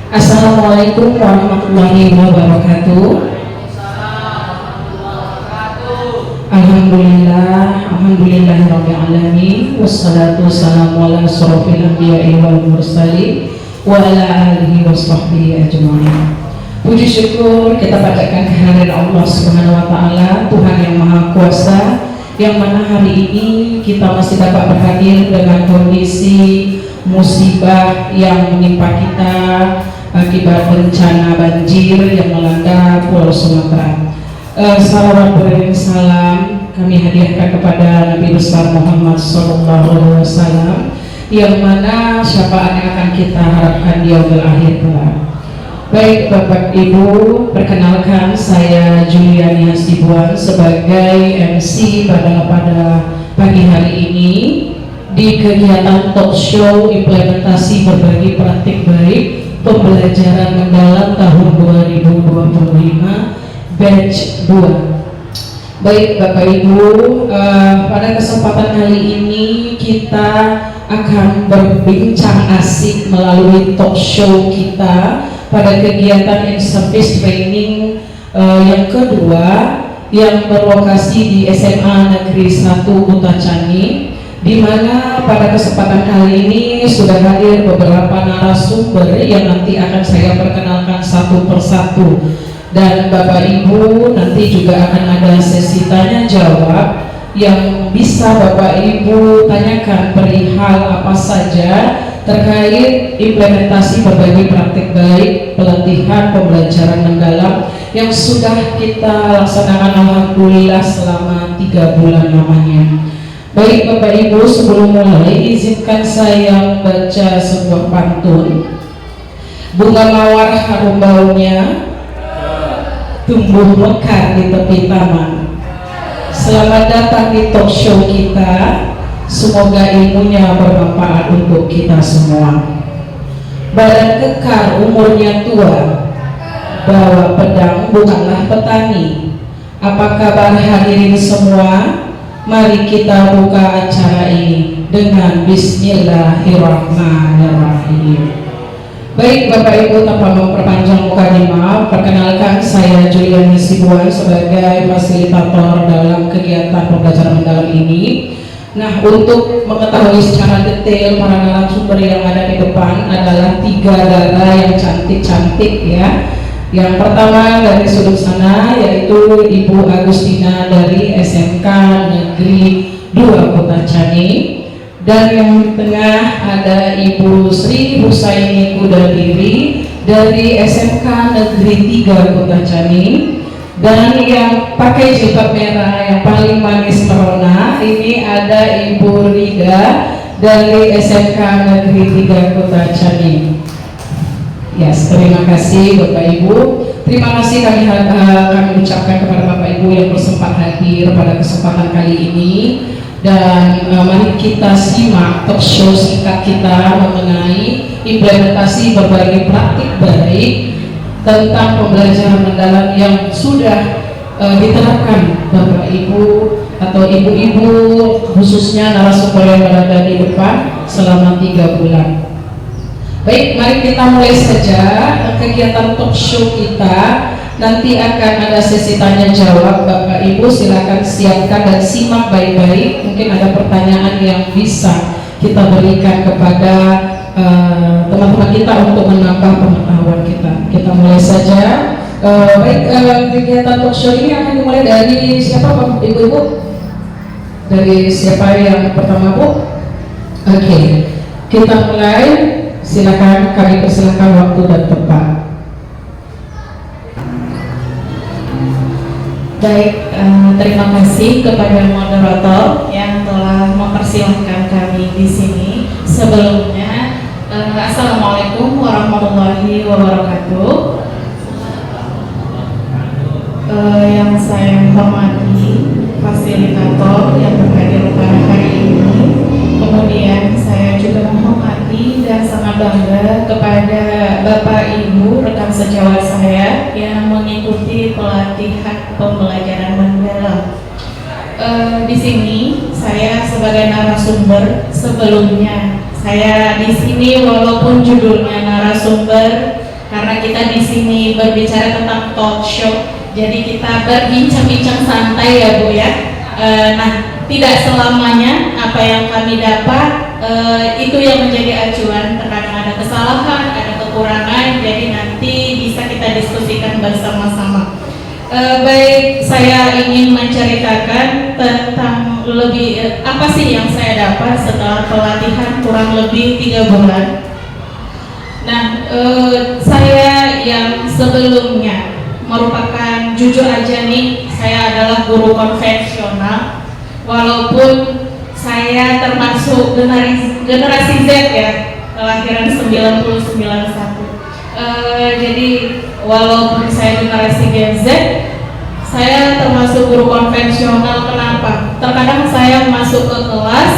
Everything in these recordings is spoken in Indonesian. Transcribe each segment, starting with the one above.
Assalamualaikum warahmatullahi wabarakatuh. Alhamdulillahirabbil alamin wassalatu wassalamu ala asyrofil anbiya'i wal mursalin wa ala alihi washabbihi ajmain. Puji syukur kita panjatkan kehadiran Allah Subhanahu wa taala, Tuhan yang Maha Kuasa, yang mana hari ini kita masih dapat berhadir dengan kondisi musibah yang menimpa kita akibat bencana banjir yang melanda Pulau Sumatera. Salawat beriring salam kami hadiahkan kepada Nabi besar Muhammad SAW, yang mana syafaat yang akan kita harapkan di yaumil akhir kelak. Baik Bapak Ibu, perkenalkan saya Juliani Hasibuan sebagai MC pada pagi hari ini di kegiatan talk show implementasi berbagi praktik baik pembelajaran mendalam tahun 2025 batch 2. Baik Bapak Ibu, pada kesempatan kali ini kita akan berbincang asik melalui talk show kita pada kegiatan in-service training yang kedua yang berlokasi di SMA Negeri 1 Butacani, di mana pada kesempatan kali ini sudah hadir beberapa narasumber yang nanti akan saya perkenalkan satu persatu. Dan Bapak Ibu nanti juga akan ada sesi tanya jawab yang bisa Bapak Ibu tanyakan perihal apa saja terkait implementasi berbagai praktik baik pelatihan pembelajaran mendalam yang sudah kita laksanakan alhamdulillah selama 3 bulan lamanya. Baik Bapak Ibu, sebelum mulai izinkan saya baca sebuah pantun. Bunga mawar harum baunya tumbuh mekar di tepi taman. Selamat datang di talk show kita. Semoga ilmunya bermanfaat untuk kita semua. Badan kekar umurnya tua, bawa pedang bukanlah petani. Apa kabar hadirin semua? Mari kita buka acara ini dengan Bismillahirrahmanirrahim. Baik Bapak Ibu, tanpa memperpanjang mukadimah, perkenalkan saya Juliani Hasibuan sebagai fasilitator dalam kegiatan pembelajaran mendalam ini. Nah, untuk mengetahui secara detail para narasumber yang ada di depan adalah 3 dara yang cantik-cantik ya. Yang pertama dari sudut sana yaitu Ibu Agustina dari SMK Negeri 2 Butacani. Dan yang di tengah ada Ibu Sri Husaini Kudadiri dari SMK Negeri 3 Butacani. Dan yang pakai jilbab merah yang paling manis merona ini ada Ibu Rida dari SMK Negeri 3 Butacani. Yes, terima kasih Bapak Ibu. Terima kasih kami ucapkan kepada Bapak Ibu yang bersempat hadir pada kesempatan kali ini. Dan mari kita simak talk show singkat kita mengenai implementasi berbagai praktik baik tentang pembelajaran mendalam yang sudah diterapkan Bapak Ibu atau Ibu-Ibu, khususnya narasumber yang berada di depan selama 3 bulan. Baik, mari kita mulai saja kegiatan talk show kita. Nanti akan ada sesi tanya jawab. Bapak Ibu silakan siapkan dan simak baik-baik. Mungkin ada pertanyaan yang bisa kita berikan kepada teman-teman kita untuk menambah pengetahuan kita. Kita mulai saja. Kegiatan talk show ini akan dimulai dari siapa Bapak Ibu? Dari siapa yang pertama Bu? Oke, kita mulai. Silakan, kami persilakan waktu dan tempat. Baik, terima kasih kepada moderator yang telah mempersilahkan kami di sini. Sebelumnya, Assalamualaikum warahmatullahi wabarakatuh. Yang saya hormati fasilitator yang berhadir pada hari ini. Kemudian saya juga menghormati dan sangat bangga kepada Bapak Ibu rekan sejawat saya yang mengikuti pelatihan pembelajaran mendalam. Di sini saya sebagai narasumber. Sebelumnya saya di sini walaupun judulnya narasumber, karena kita di sini berbicara tentang talk show, jadi kita berbincang-bincang santai ya Bu ya. Nah, tidak selamanya apa yang kami dapat itu yang menjadi acuan. Terkadang ada kesalahan, ada kekurangan, jadi nanti bisa kita diskusikan bersama-sama. Baik, saya ingin menceritakan tentang lebih apa sih yang saya dapat setelah pelatihan kurang lebih 3 bulan. Nah, saya yang sebelumnya merupakan, jujur aja nih, saya adalah guru konvensional, walaupun saya termasuk generasi Z ya, kelahiran 1991. Jadi walaupun saya generasi Gen Z, saya termasuk guru konvensional. Kenapa? Terkadang saya masuk ke kelas,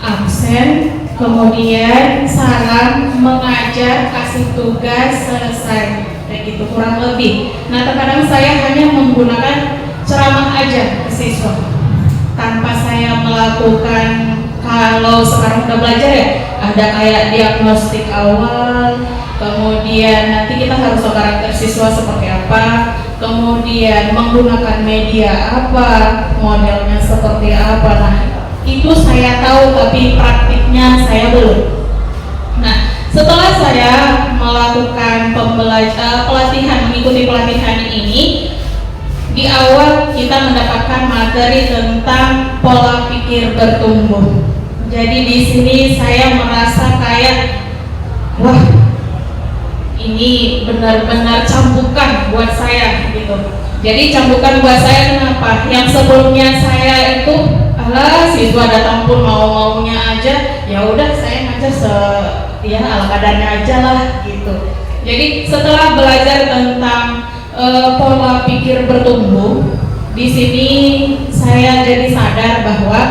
absen, kemudian salam, mengajar, kasih tugas, selesai, kayak gitu kurang lebih. Nah, terkadang saya hanya menggunakan ceramah aja ke siswa, tanpa saya melakukan, kalau sekarang udah belajar ya, ada kayak diagnostik awal, kemudian nanti kita harus tahu karakter siswa seperti apa, kemudian menggunakan media apa, modelnya seperti apa. Nah, itu saya tahu, tapi praktiknya saya belum. Nah, setelah saya melakukan pelatihan, mengikuti pelatihan ini, di awal kita mendapatkan materi tentang pola pikir bertumbuh. Jadi di sini saya merasa kayak, wah, ini benar-benar cambukan buat saya gitu. Jadi cambukan buat saya kenapa? Yang sebelumnya saya itu, siswa datang pun mau-maunya aja, ya udah saya ngajar ala kadarnya aja lah gitu. Jadi setelah belajar tentang pola pikir bertumbuh, di sini saya jadi sadar bahwa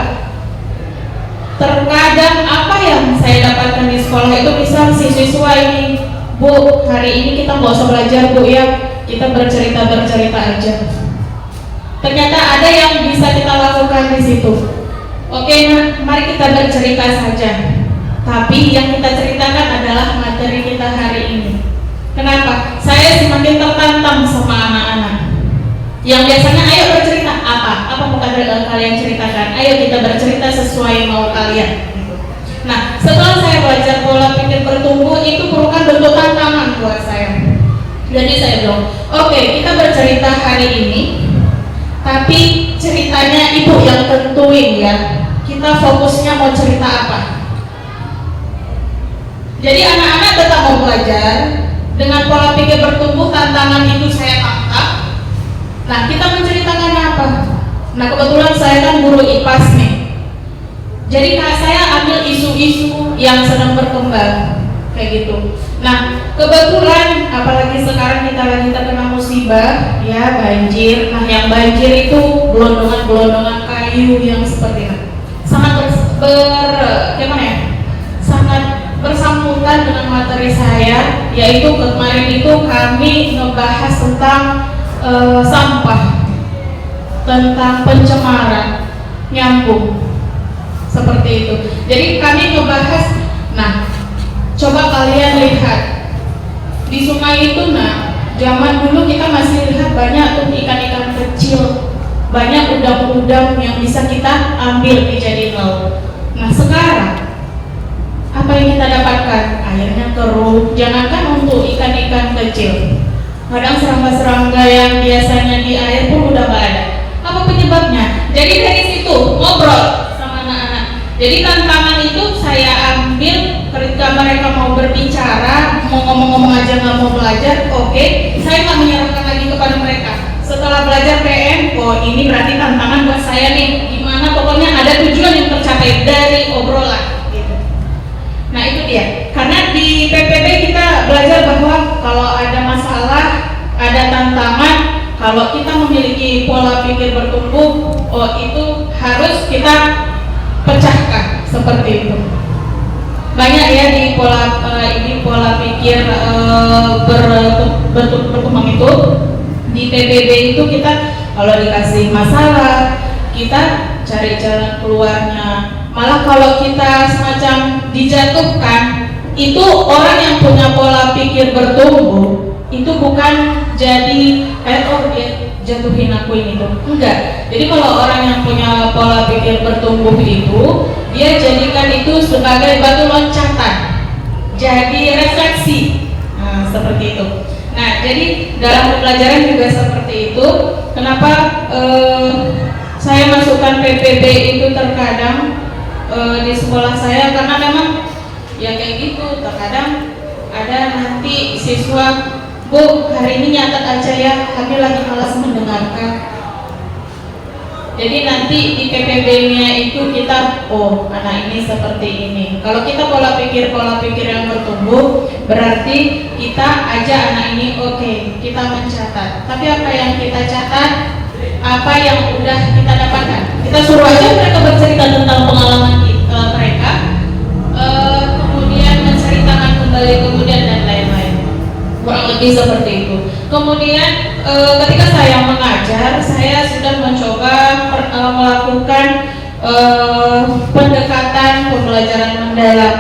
terkadang apa yang saya dapatkan di sekolah itu, misal si siswa ini, Bu, hari ini kita nggak usah belajar Bu ya, kita bercerita aja. Ternyata ada yang bisa kita lakukan di situ. Oke, nah, mari kita bercerita saja. Tapi yang kita ceritakan adalah materi kita hari ini. Kenapa? Saya semakin tertantang sama anak-anak yang biasanya, ayo bercerita, apa mau kalian ceritakan, ayo kita bercerita sesuai mau kalian. Nah, setelah saya belajar pola pikir bertumbuh, itu merupakan bentuk tantangan buat saya. Jadi saya bilang, oke, kita bercerita hari ini, tapi ceritanya ibu yang tentuin ya, kita fokusnya mau cerita apa. Jadi anak-anak tetap mau belajar dengan pola pikir bertumbuh, tantangan itu saya tangkap. Nah, kita menceritakan apa? Nah, kebetulan saya kan guru IPAS nih. Jadi saya ambil isu-isu yang sedang berkembang kayak gitu. Nah, kebetulan apalagi sekarang kita lagi terkena musibah ya, banjir. Nah, yang banjir itu gelondongan kayu yang seperti ini. Sangat sangat bersambungan dengan materi saya, yaitu kemarin itu kami ngebahas tentang sampah, tentang pencemaran, nyambung seperti itu. Jadi kami ngebahas, nah coba kalian lihat di sungai itu, nah zaman dulu kita masih lihat banyak tuh ikan-ikan kecil, banyak udang-udang yang bisa kita ambil dijadiin lauk. Nah sekarang apa yang kita dapatkan? Airnya keruh, jangankan untuk ikan-ikan kecil, kadang serangga-serangga yang biasanya di air pun udah gak ada. Apa penyebabnya? Jadi dari situ ngobrol sama anak-anak. Jadi tantangan itu saya ambil ketika mereka mau berbicara, mau ngomong-ngomong aja nggak mau belajar, oke, saya nggak menyerahkan lagi kepada mereka. Setelah belajar PM, oh ini berarti tantangan buat saya nih, gimana pokoknya ada tujuan yang tercapai dari obrolan. Nah itu dia, karena di PPB kita belajar bahwa kalau ada masalah, ada tantangan, kalau kita memiliki pola pikir bertumbuh, oh itu harus kita pecahkan seperti itu. Banyak ya di pola pikir berkembang itu. Di PBB itu kita kalau dikasih masalah, kita cari jalan keluarnya. Malah kalau kita semacam dijatuhkan, itu orang yang punya pola pikir bertumbuh bukan jadi oh dia jatuhin aku ini tuh, enggak. Jadi kalau orang yang punya pola pikir bertumbuh itu, dia jadikan itu sebagai batu loncatan, jadi refleksi. Nah, seperti itu. Nah, jadi dalam pembelajaran juga seperti itu. Kenapa saya masukkan PPB itu terkadang di sekolah saya, karena memang ya kayak gitu. Terkadang ada nanti siswa, Bu, hari ini nyatet aja ya, kami lagi malas mendengarkan. Jadi nanti di PPB-nya itu kita, oh anak ini seperti ini. Kalau kita pola pikir yang bertumbuh, berarti kita ajak anak ini, oke, kita mencatat. Tapi apa yang kita catat, apa yang udah kita dapatkan, kita suruh aja mereka bercerita tentang pengalaman mereka, kemudian menceritakan kembali kemudian dan lain-lain. Kurang lebih seperti itu. Kemudian ketika saya mengajar, saya sudah mencoba melakukan pendekatan pembelajaran mendalam,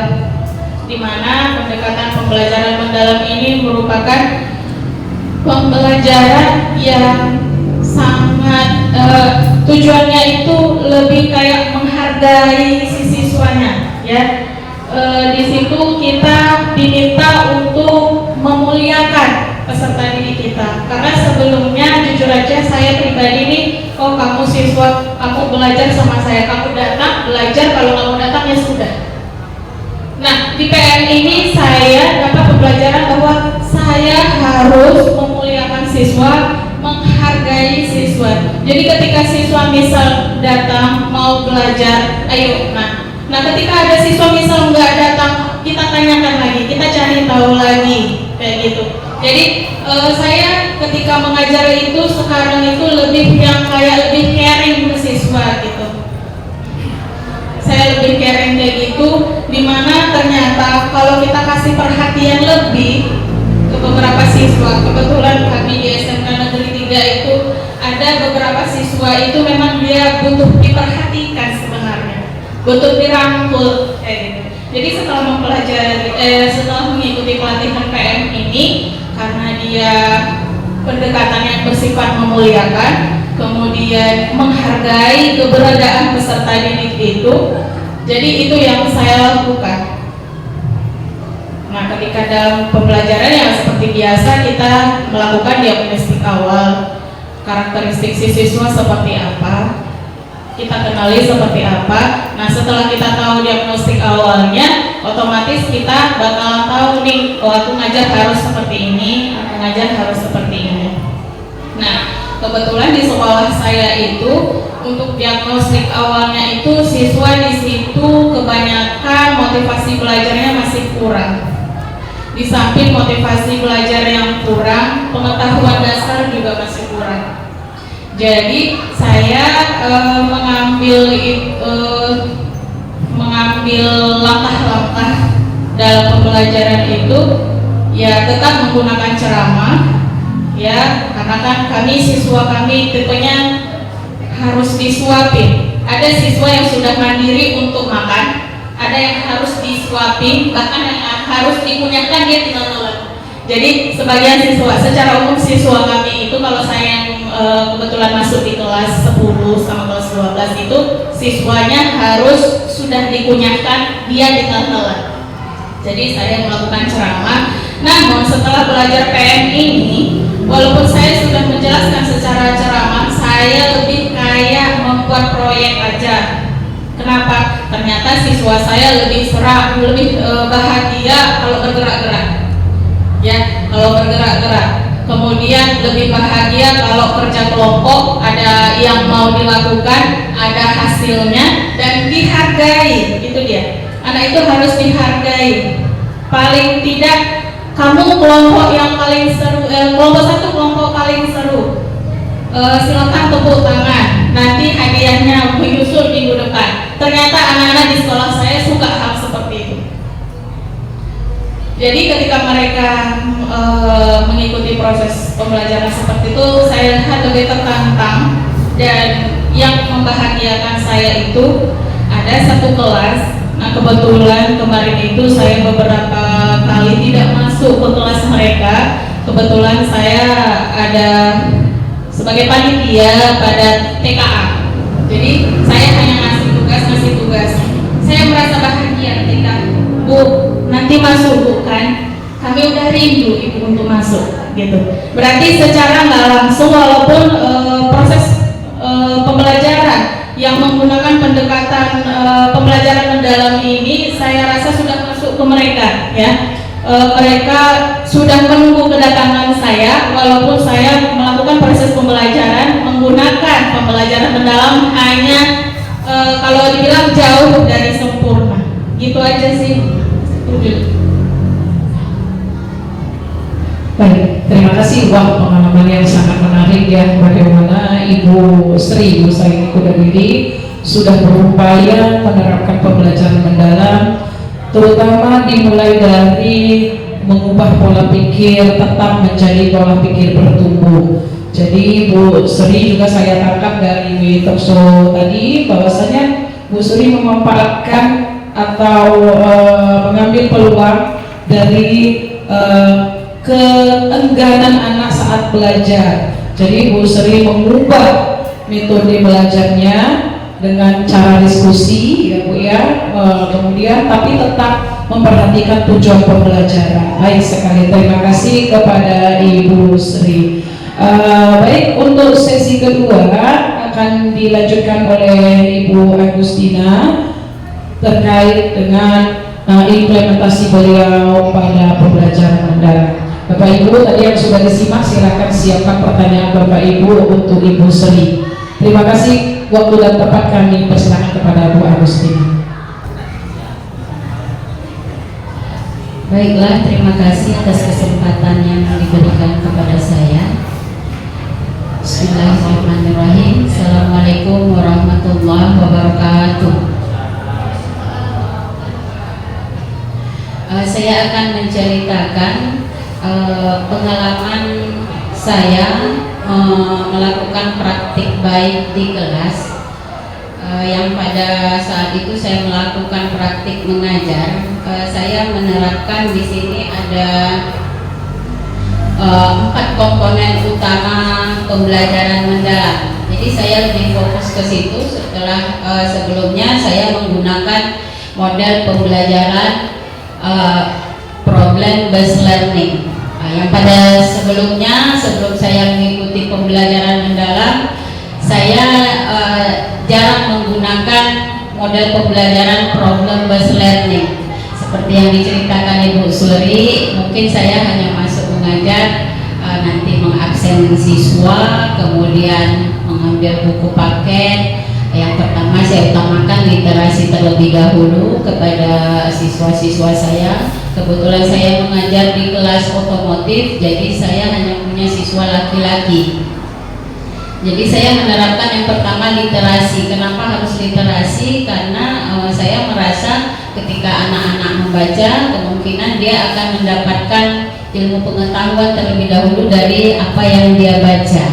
di mana pendekatan pembelajaran mendalam ini merupakan pembelajaran yang sangat tujuannya itu lebih kayak menghargai si siswanya, ya. Di situ kita diminta untuk memuliakan peserta didik kita, karena sebelumnya jujur aja saya pribadi nih, oh kamu siswa, kamu belajar sama saya, kamu datang belajar, kalau kamu datang ya sudah. Nah, di PM ini saya dapat pembelajaran bahwa saya harus memuliakan siswa, menghargai siswa. Jadi ketika siswa misal datang mau belajar, ayo, nah ketika ada siswa misal nggak datang, kita tanyakan lagi, kita cari tahu lagi, kayak gitu. Jadi saya ketika mengajar itu sekarang itu lebih yang kayak lebih caring ke siswa gitu. Saya lebih caring kayak gitu, dimana ternyata kalau kita kasih perhatian lebih ke beberapa siswa, kebetulan kami di SMK Negeri 3 itu ada beberapa siswa itu memang dia butuh diperhatikan sebenarnya, butuh dirangkul kayak gitu. Jadi setelah mempelajari, setelah mengikuti pelatihan PM ini, karena dia pendekatan yang bersifat memuliakan, kemudian menghargai keberadaan peserta didik itu, jadi itu yang saya lakukan. Nah, ketika dalam pembelajaran yang seperti biasa kita melakukan diagnostik awal, karakteristik si siswa seperti apa, kita kenali seperti apa. Nah, setelah kita tahu diagnostik awalnya, otomatis kita bakal tahu nih, oh aku ngajar harus seperti ini, aku ngajar harus seperti ini. Nah, kebetulan di sekolah saya itu untuk diagnostik awalnya itu siswa di situ kebanyakan motivasi belajarnya masih kurang. Di samping motivasi belajar yang kurang, pengetahuan dasar juga masih kurang. Jadi saya mengambil langkah-langkah dalam pembelajaran itu, ya tetap menggunakan ceramah, ya karena kan siswa kami tipenya harus disuapin. Ada siswa yang sudah mandiri untuk makan, ada yang harus disuapin, bahkan yang harus dikunyahkan dia tinggal telan. Jadi sebagian siswa, secara umum siswa kami itu, kalau saya yang kebetulan masuk di kelas 10 sama kelas 12 itu, siswanya harus sudah dikunyahkan, dia tinggal telan. Jadi saya melakukan ceramah. Namun setelah belajar PM ini, walaupun saya sudah menjelaskan secara ceramah, saya lebih kayak membuat proyek aja. Kenapa? Ternyata siswa saya lebih serak, lebih bahagia kalau bergerak-gerak. Ya, kalau bergerak-gerak. Kemudian lebih bahagia kalau kerja kelompok, ada yang mau dilakukan, ada hasilnya dan dihargai. Itu dia. Anak itu harus dihargai. Paling tidak kamu kelompok yang paling seru, kelompok satu kelompok paling seru. Silakan tepuk tangan. Nanti hadiahnya menyusul minggu depan. Ternyata anak-anak di sekolah saya suka hal seperti itu. Jadi ketika mereka mengikuti proses pembelajaran seperti itu, saya lihat lebih tertantang. Dan yang membahagiakan saya itu ada satu kelas. Nah, kebetulan kemarin itu saya beberapa kali tidak masuk ke kelas mereka kebetulan saya ada sebagai panitia pada TKA. Jadi saya hanya ngasih tugas. Saya merasa bahagia ketika Bu nanti masuk Bu kan. Kami udah rindu Ibu untuk masuk gitu. Berarti secara nggak langsung walaupun proses pembelajaran yang menggunakan pendekatan pembelajaran mendalam ini saya rasa sudah masuk ke mereka ya. Mereka sudah menunggu kedatangan saya walaupun saya melakukan proses pembelajaran menggunakan pembelajaran mendalam hanya kalau dibilang jauh dari sempurna. Gitu aja sih. Baik, terima kasih. Wah, pengalaman yang sangat menarik ya, bagaimana Ibu Sri Husaini Kudabiri sudah berupaya menerapkan pembelajaran mendalam, terutama dimulai dari mengubah pola pikir tetap menjadi pola pikir bertumbuh. Jadi Bu Sri juga saya tangkap dari talkshow tadi bahwasanya Bu Sri memanfaatkan atau mengambil peluang dari keengganan anak saat belajar. Jadi Bu Sri mengubah metode belajarnya dengan cara diskusi ya Bu ya, kemudian tapi tetap memperhatikan tujuan pembelajaran. Baik sekali, terima kasih kepada Ibu Sri. Baik, untuk sesi kedua akan dilanjutkan oleh Ibu Agustina terkait dengan implementasi beliau pada pembelajaran mendalam. Bapak Ibu tadi yang sudah disimak, silakan siapkan pertanyaan Bapak Ibu untuk Ibu Sri. Terima kasih, waktu dan tempat kami persilakan kepada Bu Agustina. Baiklah, terima kasih atas kesempatan yang diberikan kepada saya. Bismillahirrahmanirrahim. Assalamualaikum warahmatullahi wabarakatuh. Saya akan menceritakan pengalaman saya melakukan praktik baik di kelas, yang pada saat itu saya melakukan praktik mengajar. Saya menerapkan di sini ada 4 komponen utama pembelajaran mendalam. Jadi saya lebih fokus ke situ setelah sebelumnya saya menggunakan model pembelajaran problem based learning. Yang pada sebelumnya, sebelum saya mengikuti pembelajaran mendalam, saya jarang menggunakan model pembelajaran problem based learning. Seperti yang diceritakan Ibu Suri, mungkin saya hanya masuk mengajar, nanti mengabsen siswa, kemudian mengambil buku paket. Yang pertama saya utamakan literasi terlebih dahulu kepada siswa-siswa saya. Kebetulan saya mengajar di kelas otomotif, jadi saya hanya punya siswa laki-laki. Jadi saya menerapkan yang pertama literasi. Kenapa harus literasi? Karena saya merasa ketika anak-anak membaca, kemungkinan dia akan mendapatkan ilmu pengetahuan terlebih dahulu dari apa yang dia baca.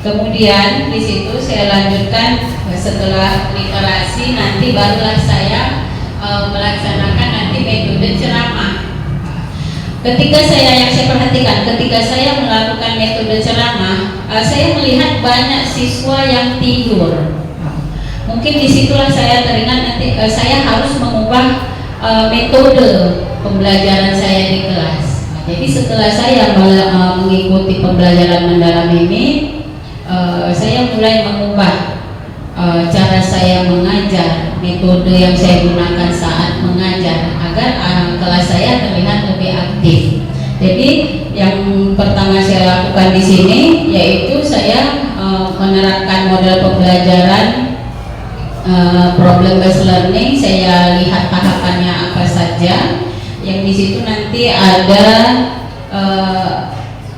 Kemudian di situ saya lanjutkan setelah literasi, nanti barulah saya melaksanakan nanti metode ceramah. Ketika saya perhatikan, ketika saya melakukan metode ceramah, saya melihat banyak siswa yang tidur. Mungkin disitulah saya teringat nanti saya harus mengubah metode pembelajaran saya di kelas. Jadi setelah saya mengikuti pembelajaran mendalam ini, saya mulai mengubah cara saya mengajar, metode yang saya gunakan saat mengajar agar kelas saya terlihat lebih aktif. Jadi yang pertama saya lakukan di sini yaitu saya menerapkan model pembelajaran problem based learning. Saya lihat tahapannya apa saja. Yang di situ nanti ada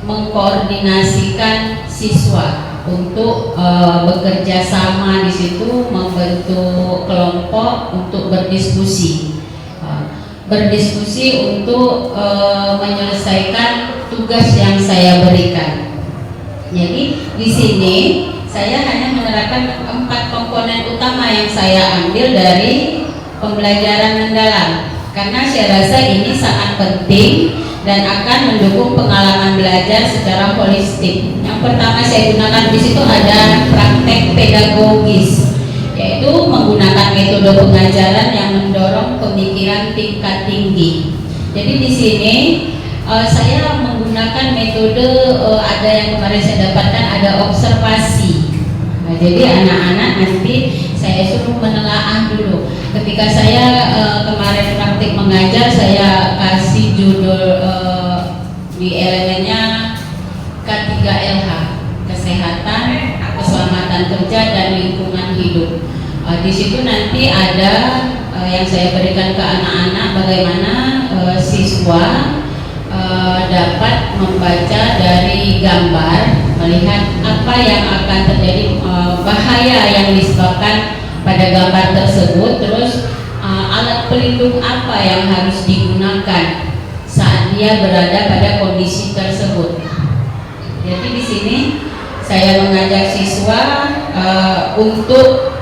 mengkoordinasikan siswa untuk bekerja sama di situ, membentuk kelompok untuk berdiskusi, untuk menyelesaikan tugas yang saya berikan. Jadi di sini saya hanya menerapkan 4 komponen utama yang saya ambil dari pembelajaran mendalam, karena saya rasa ini sangat penting dan akan mendukung pengalaman belajar secara holistik. Yang pertama saya gunakan di situ ada praktek pedagogis, yaitu menggunakan metode pengajaran yang mendorong pemikiran tingkat tinggi. Jadi di sini saya menggunakan metode ada yang kemarin saya dapatkan, ada observasi. Nah, jadi anak-anak nanti saya suruh menelaah dulu. Ketika saya kemarin praktik mengajar, saya kasih judul di elemennya K3LH, kesehatan, keselamatan kerja, dan lingkungan hidup. Di situ nanti ada yang saya berikan ke anak-anak bagaimana siswa dapat membaca dari gambar, melihat apa yang akan terjadi, bahaya yang disebabkan pada gambar tersebut, terus alat pelindung apa yang harus digunakan saat dia berada pada kondisi tersebut. Jadi di sini saya mengajak siswa untuk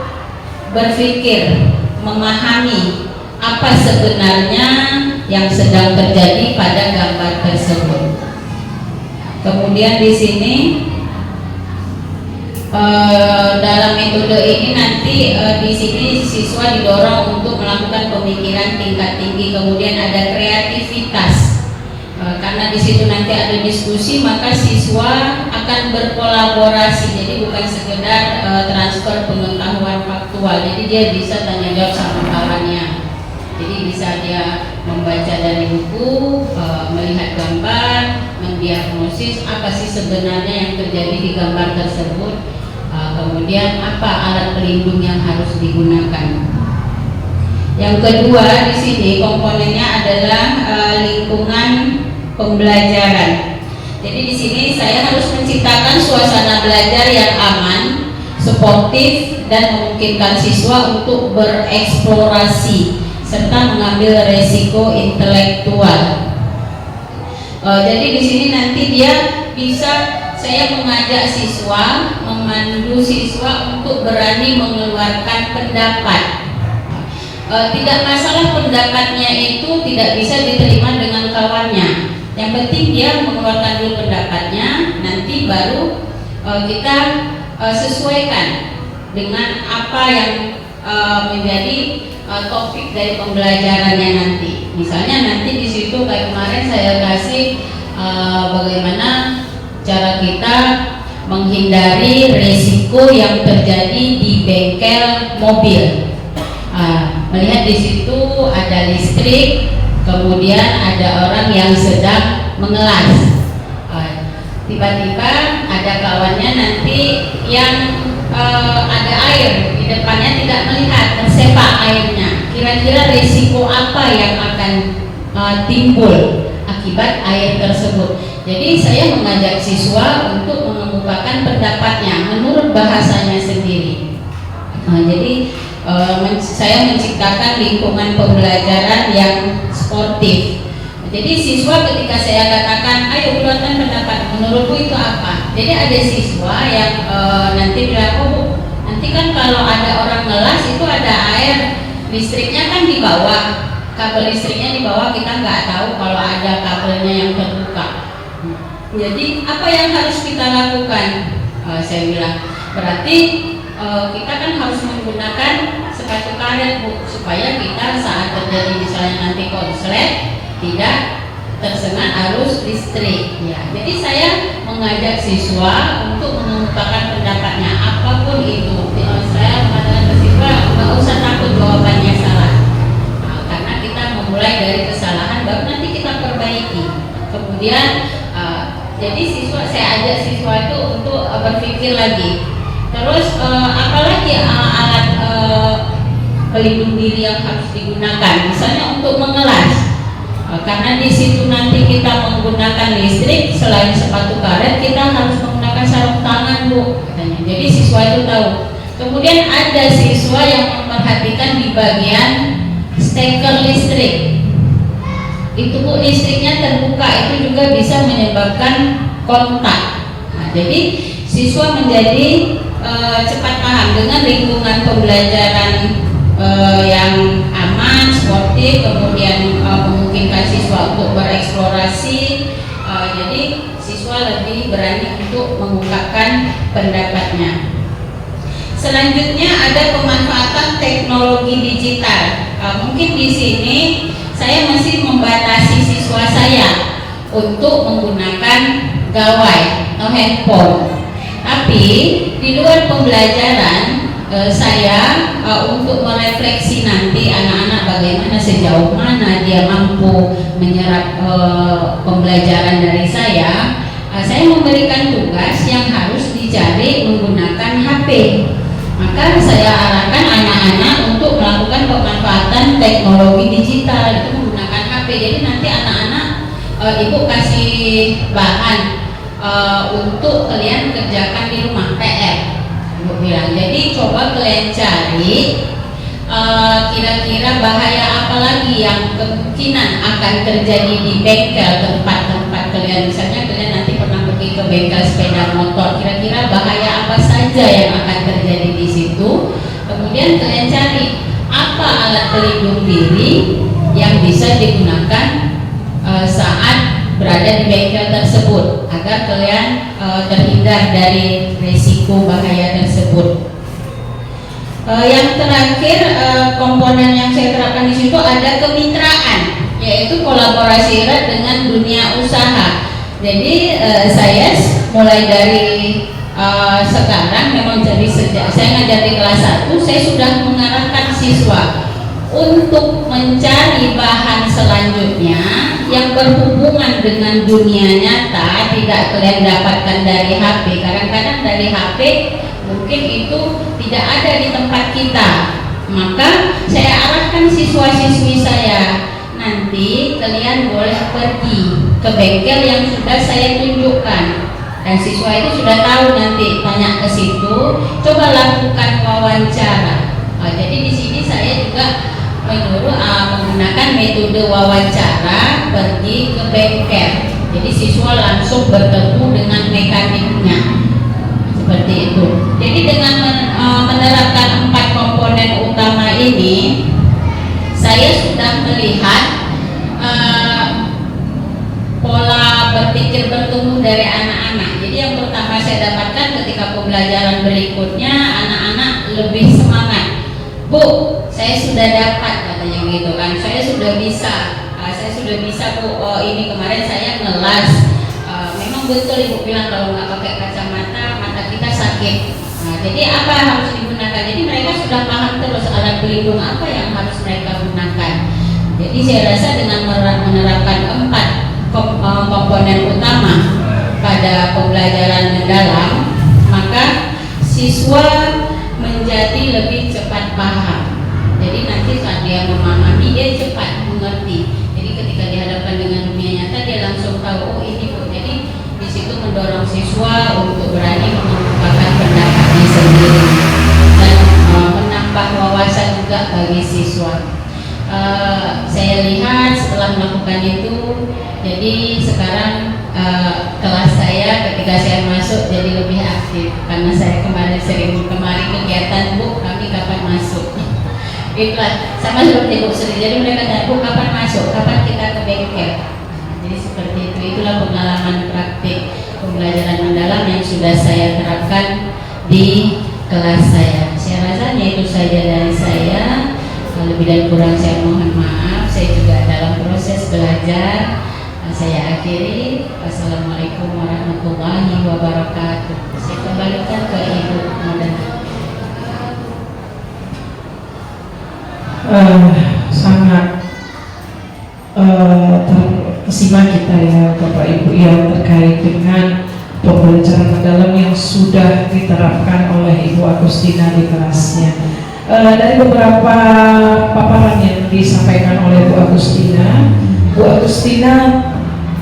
berpikir, memahami apa sebenarnya yang sedang terjadi pada gambar tersebut. Kemudian di sini dalam metode ini nanti di sini siswa didorong untuk melakukan pemikiran tingkat tinggi, kemudian ada kreativitas. Karena di situ nanti ada diskusi, maka siswa akan berkolaborasi. Jadi bukan sekedar transfer pengetahuan faktual. Jadi dia bisa tanya jawab sama kawannya. Jadi bisa dia membaca dari buku, melihat gambar, mendiagnosis apa sih sebenarnya yang terjadi di gambar tersebut. Kemudian apa alat pelindung yang harus digunakan. Yang kedua di sini komponennya adalah lingkungan pembelajaran. Jadi di sini saya harus menciptakan suasana belajar yang aman, sportif, dan memungkinkan siswa untuk bereksplorasi serta mengambil resiko intelektual. Jadi di sini nanti dia bisa, saya mengajak siswa, memandu siswa untuk berani mengeluarkan pendapat. Tidak masalah pendapatnya itu tidak bisa diterima dengan kawannya. Yang penting dia mengeluarkan dulu pendapatnya, nanti baru kita sesuaikan dengan apa yang menjadi topik dari pembelajarannya nanti. Misalnya nanti di situ kayak kemarin saya kasih bagaimana cara kita menghindari risiko yang terjadi di bengkel mobil. Melihat di situ ada listrik, kemudian ada orang yang sedang mengelas. Tiba-tiba ada kawannya nanti yang ada air di depannya, tidak melihat, tersepak airnya. Kira-kira risiko apa yang akan timbul akibat air tersebut. Jadi saya mengajak siswa untuk mengemukakan pendapatnya menurut bahasanya sendiri. Jadi saya menciptakan lingkungan pembelajaran yang sportif. Jadi siswa ketika saya katakan ayo keluarkan pendapat, menurutku itu apa? Jadi ada siswa yang nanti bilang, oh nanti kan kalau ada orang ngelas itu ada air, listriknya kan di bawah, kabel listriknya di bawah, kita nggak tahu kalau ada kabelnya yang terbuka. Jadi apa yang harus kita lakukan? Saya bilang berarti kita kan harus menggunakan sepatu karet, Bu, supaya kita saat terjadi misalnya nanti konslet tidak tersengat arus listrik. Ya, jadi saya mengajak siswa untuk mengemukakan pendapatnya apapun itu. Saya mengatakan ke siswa nggak usah takut jawabannya salah, karena kita memulai dari kesalahan baru nanti kita perbaiki. Kemudian jadi saya ajak siswa itu untuk berpikir lagi. Terus apalagi alat pelindung diri yang harus digunakan, misalnya untuk mengelas. Karena di situ nanti kita menggunakan listrik, selain sepatu karet kita harus menggunakan sarung tangan, Bu, katanya. Jadi siswa itu tahu. Kemudian ada siswa yang memperhatikan di bagian steker listrik. Itu, Bu, listriknya terbuka, itu juga bisa menyebabkan kontak. Nah, jadi siswa menjadi cepat paham dengan lingkungan pembelajaran yang aman, sportif, kemudian memungkinkan siswa untuk bereksplorasi. Jadi siswa lebih berani untuk mengungkapkan pendapatnya. Selanjutnya ada pemanfaatan teknologi digital. Mungkin di sini saya masih membatasi siswa saya untuk menggunakan gawai atau handphone. Tapi di luar pembelajaran saya untuk merefleksi nanti anak-anak bagaimana sejauh mana dia mampu menyerap pembelajaran dari saya memberikan tugas yang harus dicari menggunakan HP. Maka saya arahkan anak-anak untuk melakukan pemanfaatan teknologi digital itu menggunakan HP. Jadi nanti anak-anak ibu kasih bahan untuk kalian kerjakan di rumah PR. Ibu bilang, jadi coba kalian cari kira-kira bahaya apa lagi yang kemungkinan akan terjadi di bengkel tempat-tempat kalian. Misalnya kalian nanti pernah pergi ke bengkel sepeda motor, kira-kira bahaya apa saja yang akan terjadi di situ. Kemudian kalian cari apa alat pelindung diri yang bisa digunakan saat berada di bengkel tersebut agar kalian terhindar dari risiko bahaya tersebut. Yang terakhir komponen yang saya terapkan di situ ada kemitraan, yaitu kolaborasi erat dengan dunia usaha. Jadi saya mulai dari sekarang memang jadi sejak saya ngajar di kelas 1 saya sudah mengarahkan siswa untuk mencari bahan selanjutnya yang berhubungan dengan dunia nyata, tidak kalian dapatkan dari HP. Kadang-kadang dari HP mungkin itu tidak ada di tempat kita. Maka saya arahkan siswa-siswi saya, nanti kalian boleh pergi ke bengkel yang sudah saya tunjukkan. Dan siswa itu sudah tahu, nanti tanya ke situ, coba lakukan wawancara. Jadi di sini saya juga menggunakan metode wawancara pergi ke bengkel. Jadi siswa langsung bertemu dengan mekaniknya seperti itu. Jadi dengan menerapkan 4 komponen utama ini, saya sudah melihat pola berpikir bertumbuh dari anak-anak. Jadi yang pertama saya dapatkan ketika pembelajaran berikutnya, anak-anak lebih semangat. Bu, saya sudah dapat, katanya gitu kan. Saya sudah bisa Bu. Oh, ini kemarin saya ngelas. Memang betul Ibu bilang kalau nggak pakai kacamata mata kita sakit. Jadi apa yang harus digunakan? Jadi mereka sudah paham terus alat pelindung apa yang harus mereka gunakan. Jadi saya rasa dengan menerapkan 4 komponen utama pada pembelajaran mendalam, maka siswa menjadi lebih cepat paham. Jadi nanti saat dia memahami, dia cepat mengerti. Jadi ketika dihadapkan dengan dunia nyata, dia langsung tahu, oh ini Bu. Jadi di situ mendorong siswa untuk berani mengungkapkan pendapatnya sendiri dan menambah wawasan juga bagi siswa. Saya lihat setelah melakukan itu, jadi sekarang kelas saya ketika saya masuk jadi lebih aktif karena saya kemarin kegiatan Bu, kami kapan masuk. Itulah sama seperti Bu Sri. Jadi mereka tanya, Bu kapan masuk, kapan kita ke bengkel. Jadi seperti itu. Itulah pengalaman praktik pembelajaran mendalam yang sudah saya terapkan di kelas saya. Saya rasa itu saja dari saya. Lebih dan kurang saya mohon maaf. Saya juga dalam proses belajar. Saya akhiri. Wassalamualaikum warahmatullahi wabarakatuh. Saya kembalikan ke Ibu Modena. Sangat terkesima kita ya Bapak Ibu yang terkait dengan pembelajaran mendalam yang sudah diterapkan oleh Ibu Agustina di kelasnya. Dari beberapa paparan yang disampaikan oleh Bu Agustina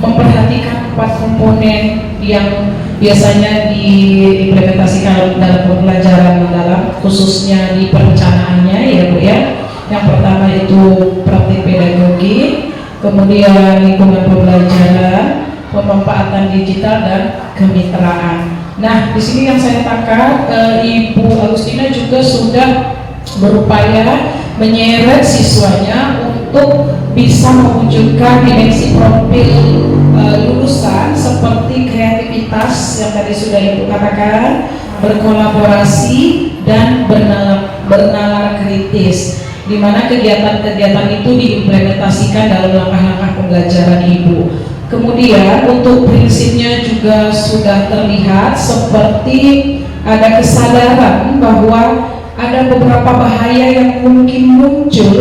memperhatikan 4 komponen yang biasanya diimplementasikan dalam pembelajaran mendalam, khususnya di perencanaannya ya Bu ya. Yang pertama itu praktik pedagogi, kemudian lingkungan pembelajaran, pemanfaatan digital dan kemitraan. Nah, di sini yang saya tangkap, Ibu Agustina juga sudah berupaya menyeret siswanya untuk bisa mewujudkan dimensi profil lulusan seperti kreativitas yang tadi sudah Ibu katakan, berkolaborasi dan bernalar kritis, di mana kegiatan-kegiatan itu diimplementasikan dalam langkah-langkah pembelajaran Ibu. Kemudian untuk prinsipnya juga sudah terlihat seperti ada kesadaran bahwa ada beberapa bahaya yang mungkin muncul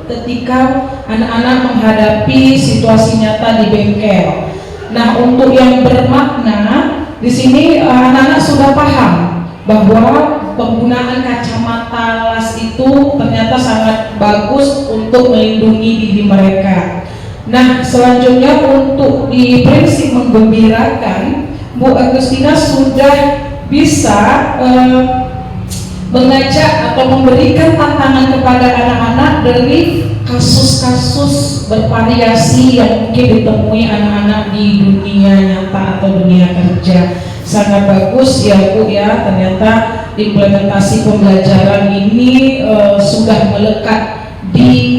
ketika anak-anak menghadapi situasi nyata di bengkel. Nah, untuk yang bermakna di sini anak-anak sudah paham bahwa penggunaan kacamata las itu ternyata sangat bagus untuk melindungi diri mereka. Nah, selanjutnya untuk di prinsip menggembirakan, Bu Agustina sudah bisa mengajak atau memberikan tantangan kepada anak-anak dari kasus-kasus bervariasi yang mungkin ditemui anak-anak di dunia nyata atau dunia kerja. Sangat bagus ya Bu ya, ternyata implementasi pembelajaran ini sudah melekat di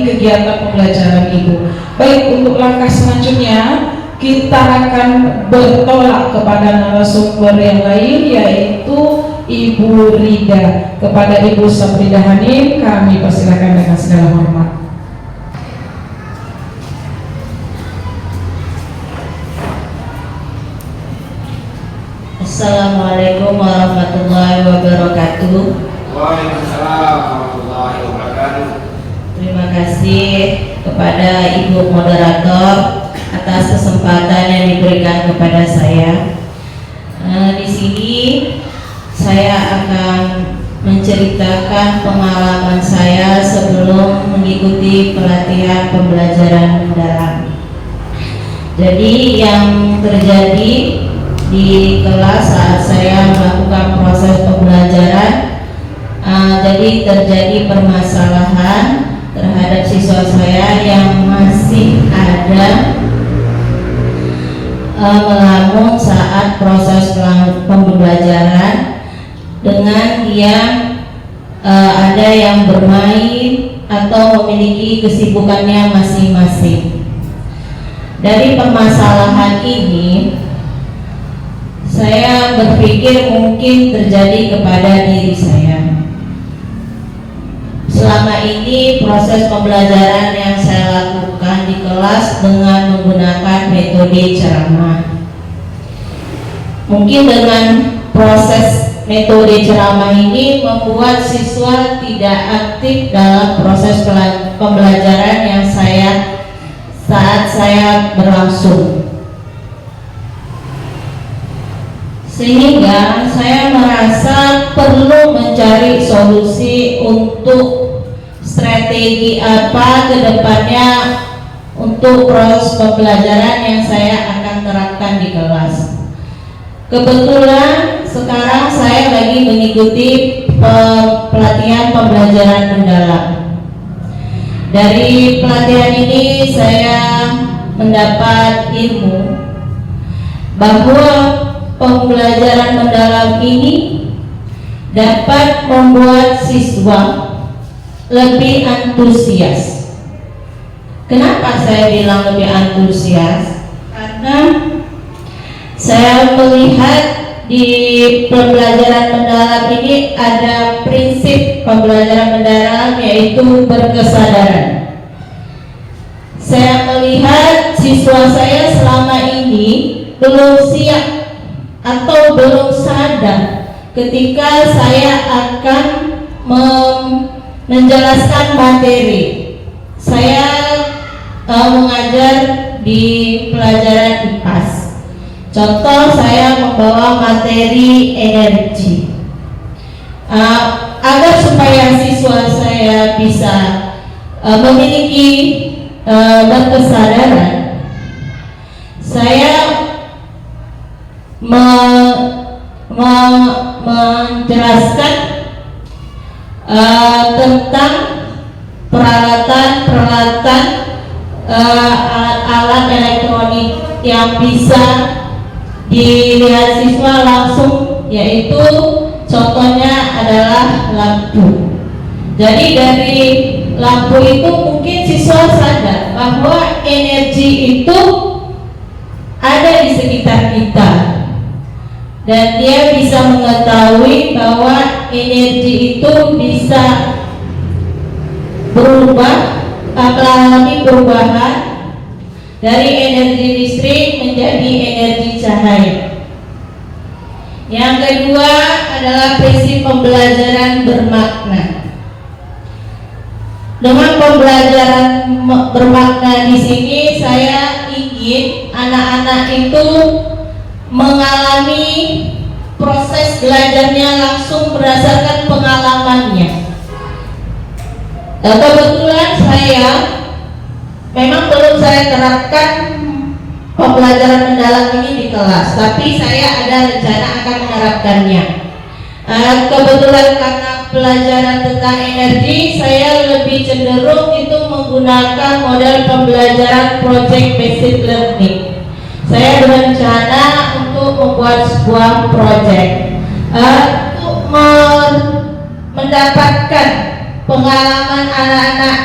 kegiatan pembelajaran Ibu. Baik, untuk langkah selanjutnya kita akan bertolak kepada narasumber yang lain, yaitu Ibu Rida. Kepada Ibu Sabrida Hanim kami persilakan dengan segala hormat. Assalamualaikum warahmatullahi wabarakatuh. Waalaikumsalam warahmatullahi wabarakatuh. Terima kasih kepada Ibu Moderator atas kesempatan yang diberikan kepada saya. Di sini saya akan menceritakan pengalaman saya sebelum mengikuti pelatihan pembelajaran mendalam. Jadi yang terjadi di kelas saat saya melakukan proses pembelajaran, jadi terjadi permasalahan terhadap siswa saya yang masih ada melamun saat proses pembelajaran, dengan yang ada yang bermain atau memiliki kesibukannya masing-masing. Dari permasalahan ini saya berpikir mungkin terjadi kepada diri saya. Selama ini proses pembelajaran yang saya lakukan di kelas dengan menggunakan metode ceramah. Mungkin dengan proses metode ceramah ini membuat siswa tidak aktif dalam proses pembelajaran yang saat saya berlangsung. Sehingga saya merasa perlu mencari solusi untuk strategi apa ke depannya untuk proses pembelajaran yang saya akan terapkan di kelas. Kebetulan sekarang saya lagi mengikuti pelatihan pembelajaran mendalam. Dari pelatihan ini saya mendapat ilmu bahwa pembelajaran mendalam ini dapat membuat siswa lebih antusias. Kenapa saya bilang lebih antusias? Karena saya melihat di pembelajaran mendalam ini ada prinsip pembelajaran mendalam, yaitu berkesadaran. Saya melihat siswa saya selama ini belum siap atau belum sadar ketika saya akan menjelaskan materi. Saya mengajar di pelajaran IPAS. Contoh, saya membawa materi energi. Agar supaya siswa saya bisa memiliki berkesadaran, saya menjelaskan tentang peralatan alat elektronik yang bisa dilihat siswa langsung, yaitu contohnya adalah lampu. Jadi dari lampu itu mungkin siswa sadar bahwa energi itu ada di sekitar kita, dan dia bisa mengetahui bahwa energi itu bisa berubah, mengalami perubahan dari energi listrik menjadi energi cahaya. Yang kedua adalah prinsip pembelajaran bermakna. Dengan pembelajaran bermakna di sini, saya ingin anak-anak itu mengalami proses belajarnya langsung berdasarkan pengalamannya. Kebetulan saya memang belum saya terapkan pembelajaran mendalam ini di kelas, tapi saya ada rencana akan menerapkannya. Kebetulan karena pelajaran tentang energi, saya lebih cenderung itu menggunakan model pembelajaran project based learning. Saya berencana untuk membuat sebuah project untuk mendapatkan pengalaman anak-anak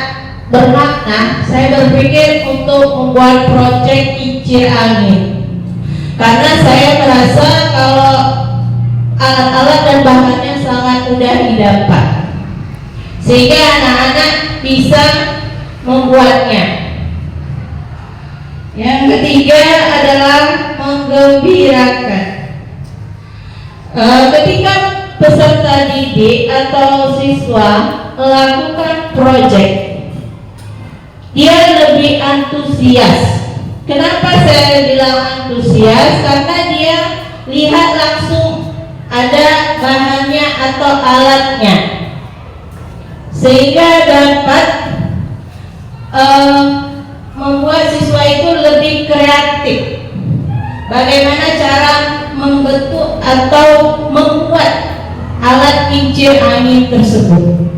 bermakna. Saya berpikir untuk membuat project kincir angin, karena saya merasa kalau alat-alat dan bahannya sangat mudah didapat, sehingga anak-anak bisa membuatnya. Yang ketiga adalah menggembirakan. Ketika peserta didik atau siswa melakukan project, dia lebih antusias. Kenapa saya bilang antusias? Karena dia lihat langsung ada bahannya atau alatnya, sehingga dapat membuat siswa itu lebih kreatif. Bagaimana cara membentuk atau membuat alat kincir angin tersebut.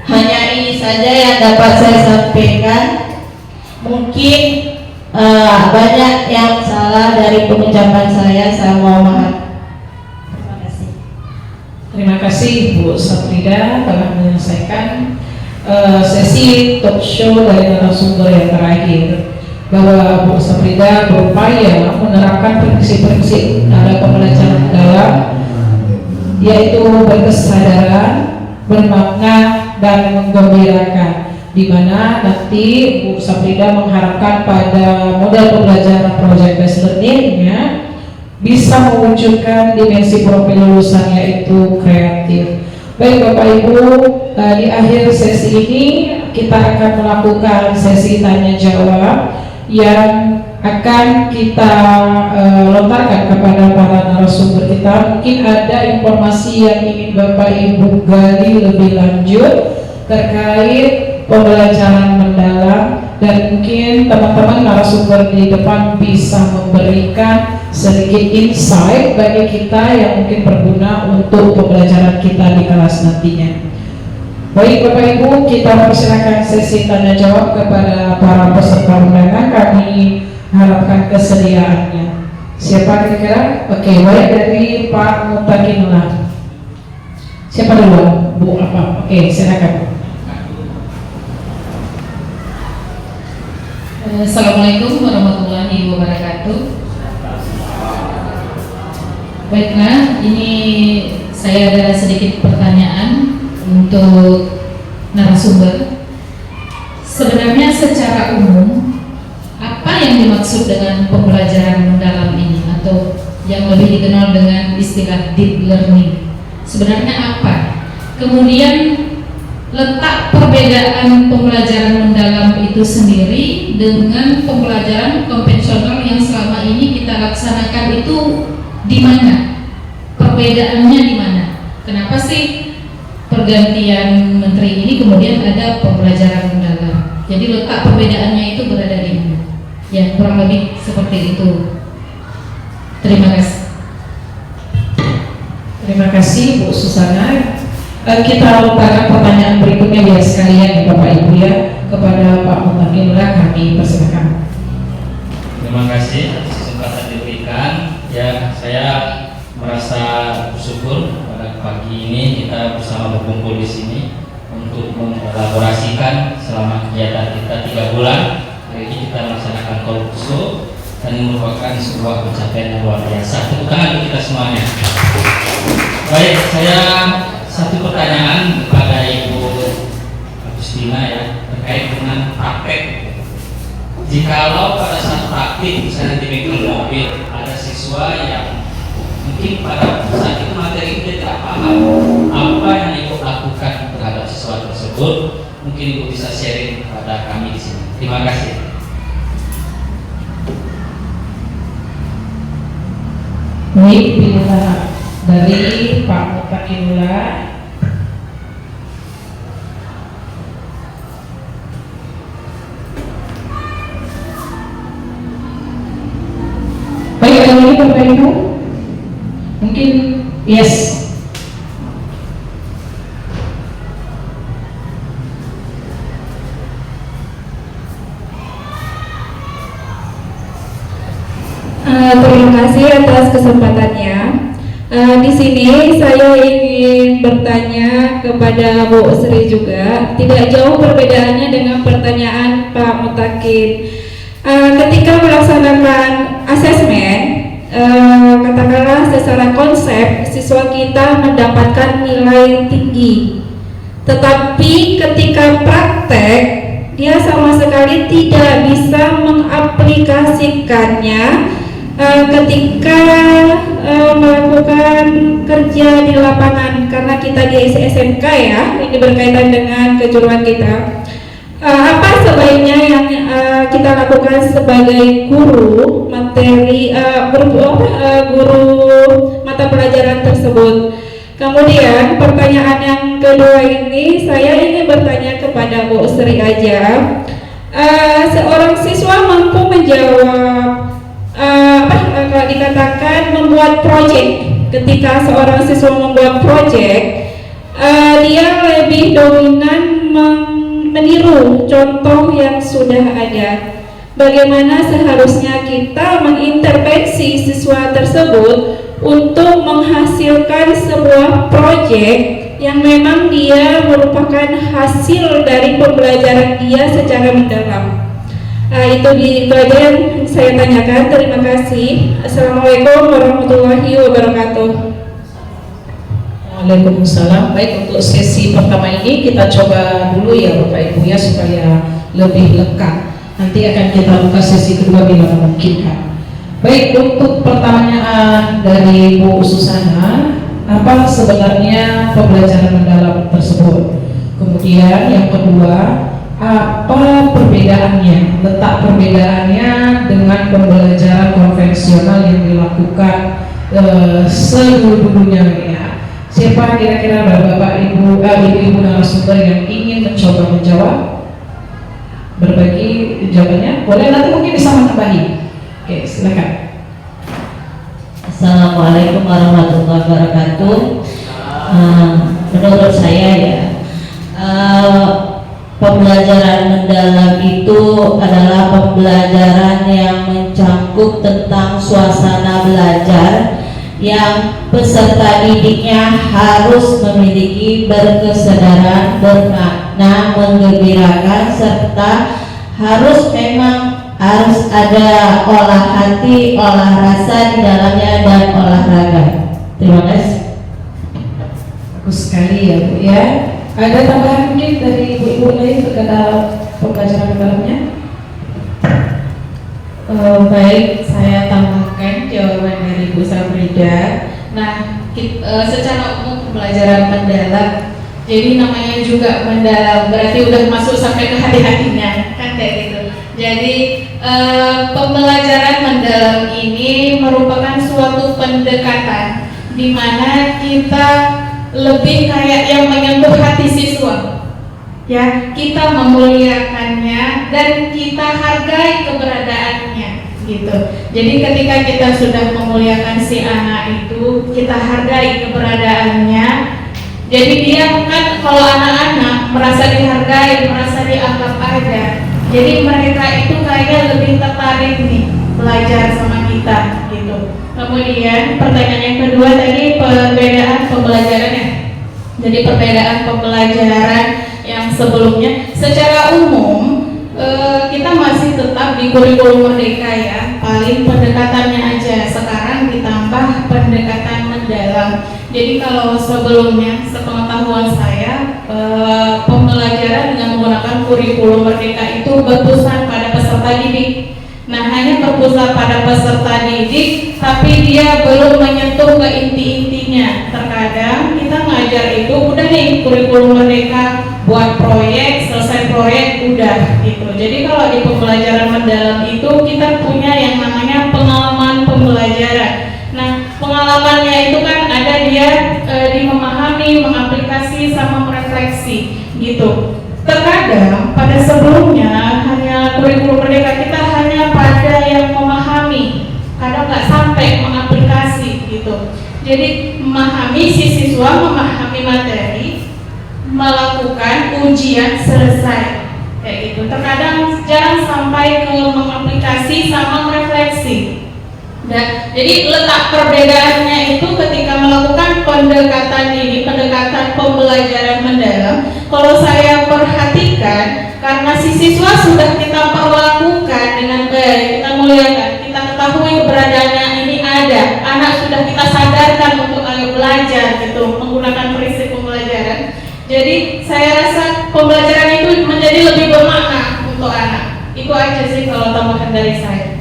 Hanya ini saja yang dapat saya sampaikan. Mungkin banyak yang salah dari pengucapan saya mohon maaf. Terima kasih. Terima kasih Bu Safrida telah menyelesaikan sesi talk show dari narasumber yang terakhir, bahwa Bu Safrida berupaya menerapkan prinsip-prinsip dalam pembelajaran dalam, yaitu berkesadaran, bermakna, dan menggembirakan, di mana nanti Bu Safrida mengharapkan pada model pembelajaran project based learning-nya bisa mewujudkan dimensi profil lulusan, yaitu kreatif. Baik Bapak Ibu, di akhir sesi ini kita akan melakukan sesi tanya jawab yang akan kita lontarkan kepada para narasumber kita. Mungkin ada informasi yang ingin Bapak Ibu gali lebih lanjut terkait pembelajaran mendalam, dan mungkin teman-teman narasumber di depan bisa memberikan sedikit insight bagi kita yang mungkin berguna untuk pembelajaran kita di kelas nantinya. Baik Bapak Ibu, kita persilakan sesi tanya jawab kepada para peserta undangan. Kami harapkan kesediaannya. Siapa kira-kira? Oke, baik, dari Pak Mutakinlah. Siapa dulu? Bu apa? Oke, silakan. Assalamualaikum warahmatullahi wabarakatuh. Baiklah, ini saya ada sedikit pertanyaan untuk narasumber. Sebenarnya secara umum, apa yang dimaksud dengan pembelajaran mendalam ini, atau yang lebih dikenal dengan istilah deep learning? Sebenarnya apa? Kemudian letak perbedaan pembelajaran mendalam itu sendiri dengan pembelajaran konvensional yang selama ini kita laksanakan itu di mana? Perbedaannya di mana? Kenapa sih pergantian menteri ini kemudian ada pembelajaran mendalam? Jadi letak perbedaannya itu berada di mana? Ya, kurang lebih seperti itu. Terima kasih. Terima kasih Bu Susana. Kita lontarkan pertanyaan berikutnya biar sekalian ya Bapak Ibu ya, kepada Pak Mutakinlah, kami persilakan. Terima kasih atas kesempatan diberikan. Ya, saya merasa bersyukur pada pagi ini kita bersama berkumpul di sini untuk Al Khusus dan merupakan sebuah pencapaian yang luar biasa. Tepuk tangan untuk kita semuanya. Baik, saya satu pertanyaan kepada Ibu Agustina ya, terkait dengan praktek. Jikalau pada saat praktik misalnya di bengkel mobil ada siswa yang mungkin pada saat itu materi itu dia tidak paham, apa yang Ibu lakukan terhadap siswa tersebut? Mungkin Ibu bisa sharing kepada kami di sini. Terima kasih. Baik, bila dari Pak Mutakinula. Baik, ada lagi Bapak Ibu? Mungkin yes. Terima kasih atas kesempatannya. Di sini saya ingin bertanya kepada Bu Sri juga. Tidak jauh perbedaannya dengan pertanyaan Pak Mutakin. Ketika melaksanakan asesmen, katakanlah secara konsep siswa kita mendapatkan nilai tinggi, tetapi ketika praktek dia sama sekali tidak bisa mengaplikasikannya ketika melakukan kerja di lapangan, karena kita di SMK ya, ini berkaitan dengan kejuruan kita. Apa sebaiknya yang kita lakukan sebagai guru materi guru mata pelajaran tersebut? Kemudian pertanyaan yang kedua ini saya ingin bertanya kepada Bu Sri aja. Seorang siswa mampu menjawab kalau dikatakan membuat proyek. Ketika seorang siswa membuat proyek, dia lebih dominan meniru contoh yang sudah ada. Bagaimana seharusnya kita mengintervensi siswa tersebut untuk menghasilkan sebuah proyek yang memang dia merupakan hasil dari pembelajaran dia secara mendalam. Itu aja yang saya tanyakan. Terima kasih. Assalamualaikum warahmatullahi wabarakatuh. Waalaikumsalam. Baik, untuk sesi pertama ini kita coba dulu ya Bapak Ibu ya, supaya lebih lengkap. Nanti akan kita buka sesi kedua bila memungkinkan. Baik, untuk pertanyaan dari Bu Susana, apa sebenarnya pembelajaran mendalam tersebut? Kemudian yang kedua, apa perbedaannya, letak perbedaannya dengan pembelajaran konvensional yang dilakukan sedulu-dulunya ya. Siapa kira-kira Bapak Ibu, ibu-ibu narasumber yang ingin mencoba menjawab, berbagi jawabannya? Boleh, nanti mungkin bisa menambahi. Oke, silakan. Assalamualaikum warahmatullahi wabarakatuh. Menurut saya ya, pembelajaran mendalam itu adalah pembelajaran yang mencakup tentang suasana belajar yang peserta didiknya harus memiliki berkesadaran, bermakna, menggembirakan, serta harus ada olah hati, olah rasa di dalamnya, dan olahraga. Terima kasih. Bagus sekali ya Bu ya. Ada tambahan mungkin dari ibu-ibu lain terkait pembelajaran mendalamnya? Baik, saya tambahkan jawaban dari Bu Sabrida. Nah, secara umum pembelajaran mendalam, jadi namanya juga mendalam, berarti udah masuk sampai ke hati-hatinya, kan kayak gitu. Jadi pembelajaran mendalam ini merupakan suatu pendekatan di mana kita lebih kayak yang menyentuh hati siswa. Ya, kita memuliakannya dan kita hargai keberadaannya gitu. Jadi ketika kita sudah memuliakan si anak itu, kita hargai keberadaannya. Jadi dia kan kalau anak-anak merasa dihargai, merasa dianggap ada. Jadi mereka itu kayaknya lebih tertarik nih belajar sama kita gitu. Kemudian pertanyaan yang kedua tadi perbedaan pembelajarannya. Jadi perbedaan pembelajaran yang sebelumnya secara umum kita masih tetap di kurikulum Merdeka ya, paling pendekatannya aja, sekarang ditambah pendekatan mendalam. Jadi kalau sebelumnya sepengetahuan saya pembelajaran dengan menggunakan kurikulum Merdeka itu berpusat pada peserta didik. Nah, hanya berpusat pada peserta didik, tapi dia belum menyentuh ke inti-intinya. Terkadang kita ngajar itu udah nih kurikulum Merdeka, buat proyek, selesai proyek, udah gitu. Jadi kalau di pembelajaran mendalam itu kita punya yang namanya pengalaman pembelajaran. Nah, pengalamannya itu kan ada dia di memahami, mengaplikasi, sama merefleksi gitu. Terkadang pada sebelumnya hanya kurikulum Merdeka kita hanya pada yang memahami, kadang nggak sampai mengaplikasi gitu. Jadi memahami, si siswa memahami materi, melakukan ujian selesai kayak gitu. Terkadang jarang sampai ke mengaplikasi sama merefleksi. Dan jadi letak perbedaannya itu ketika melakukan pendekatan ini, pendekatan pembelajaran mendalam. Kalau saya perhatikan, karena si siswa sudah kita perlakukan dengan baik, kita muliakan, kita ketahui keberadaannya ini ada, anak sudah kita sadarkan untuk ayo belajar gitu, menggunakan prinsip pembelajaran. Jadi saya rasa pembelajaran itu menjadi lebih bermakna untuk anak. Itu aja sih kalau tambahan dari saya.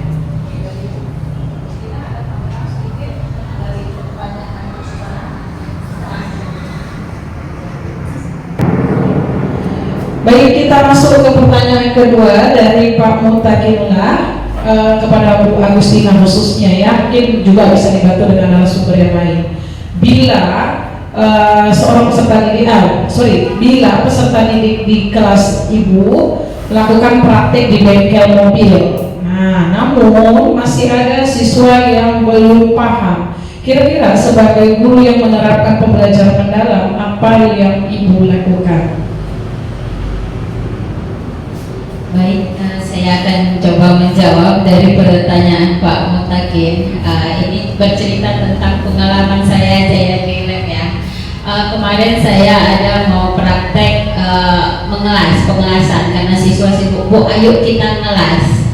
Baik, kita masuk ke pertanyaan kedua dari Pak Mutakillah kepada Bu Agustina khususnya ya, mungkin juga bisa dibantu dengan narasumber yang lain. Bila seorang peserta didik, bila peserta didik di kelas ibu melakukan praktek di bengkel mobil, nah namun masih ada siswa yang belum paham, kira-kira sebagai guru yang menerapkan pembelajaran mendalam, apa yang ibu lakukan? Baik, saya akan coba menjawab dari pertanyaan Pak Mutakin. Ini bercerita tentang pengalaman saya aja ya di lab ya. Kemarin saya ada mau praktek pengelasan karena siswa sibuk, Bu ayo kita ngelas.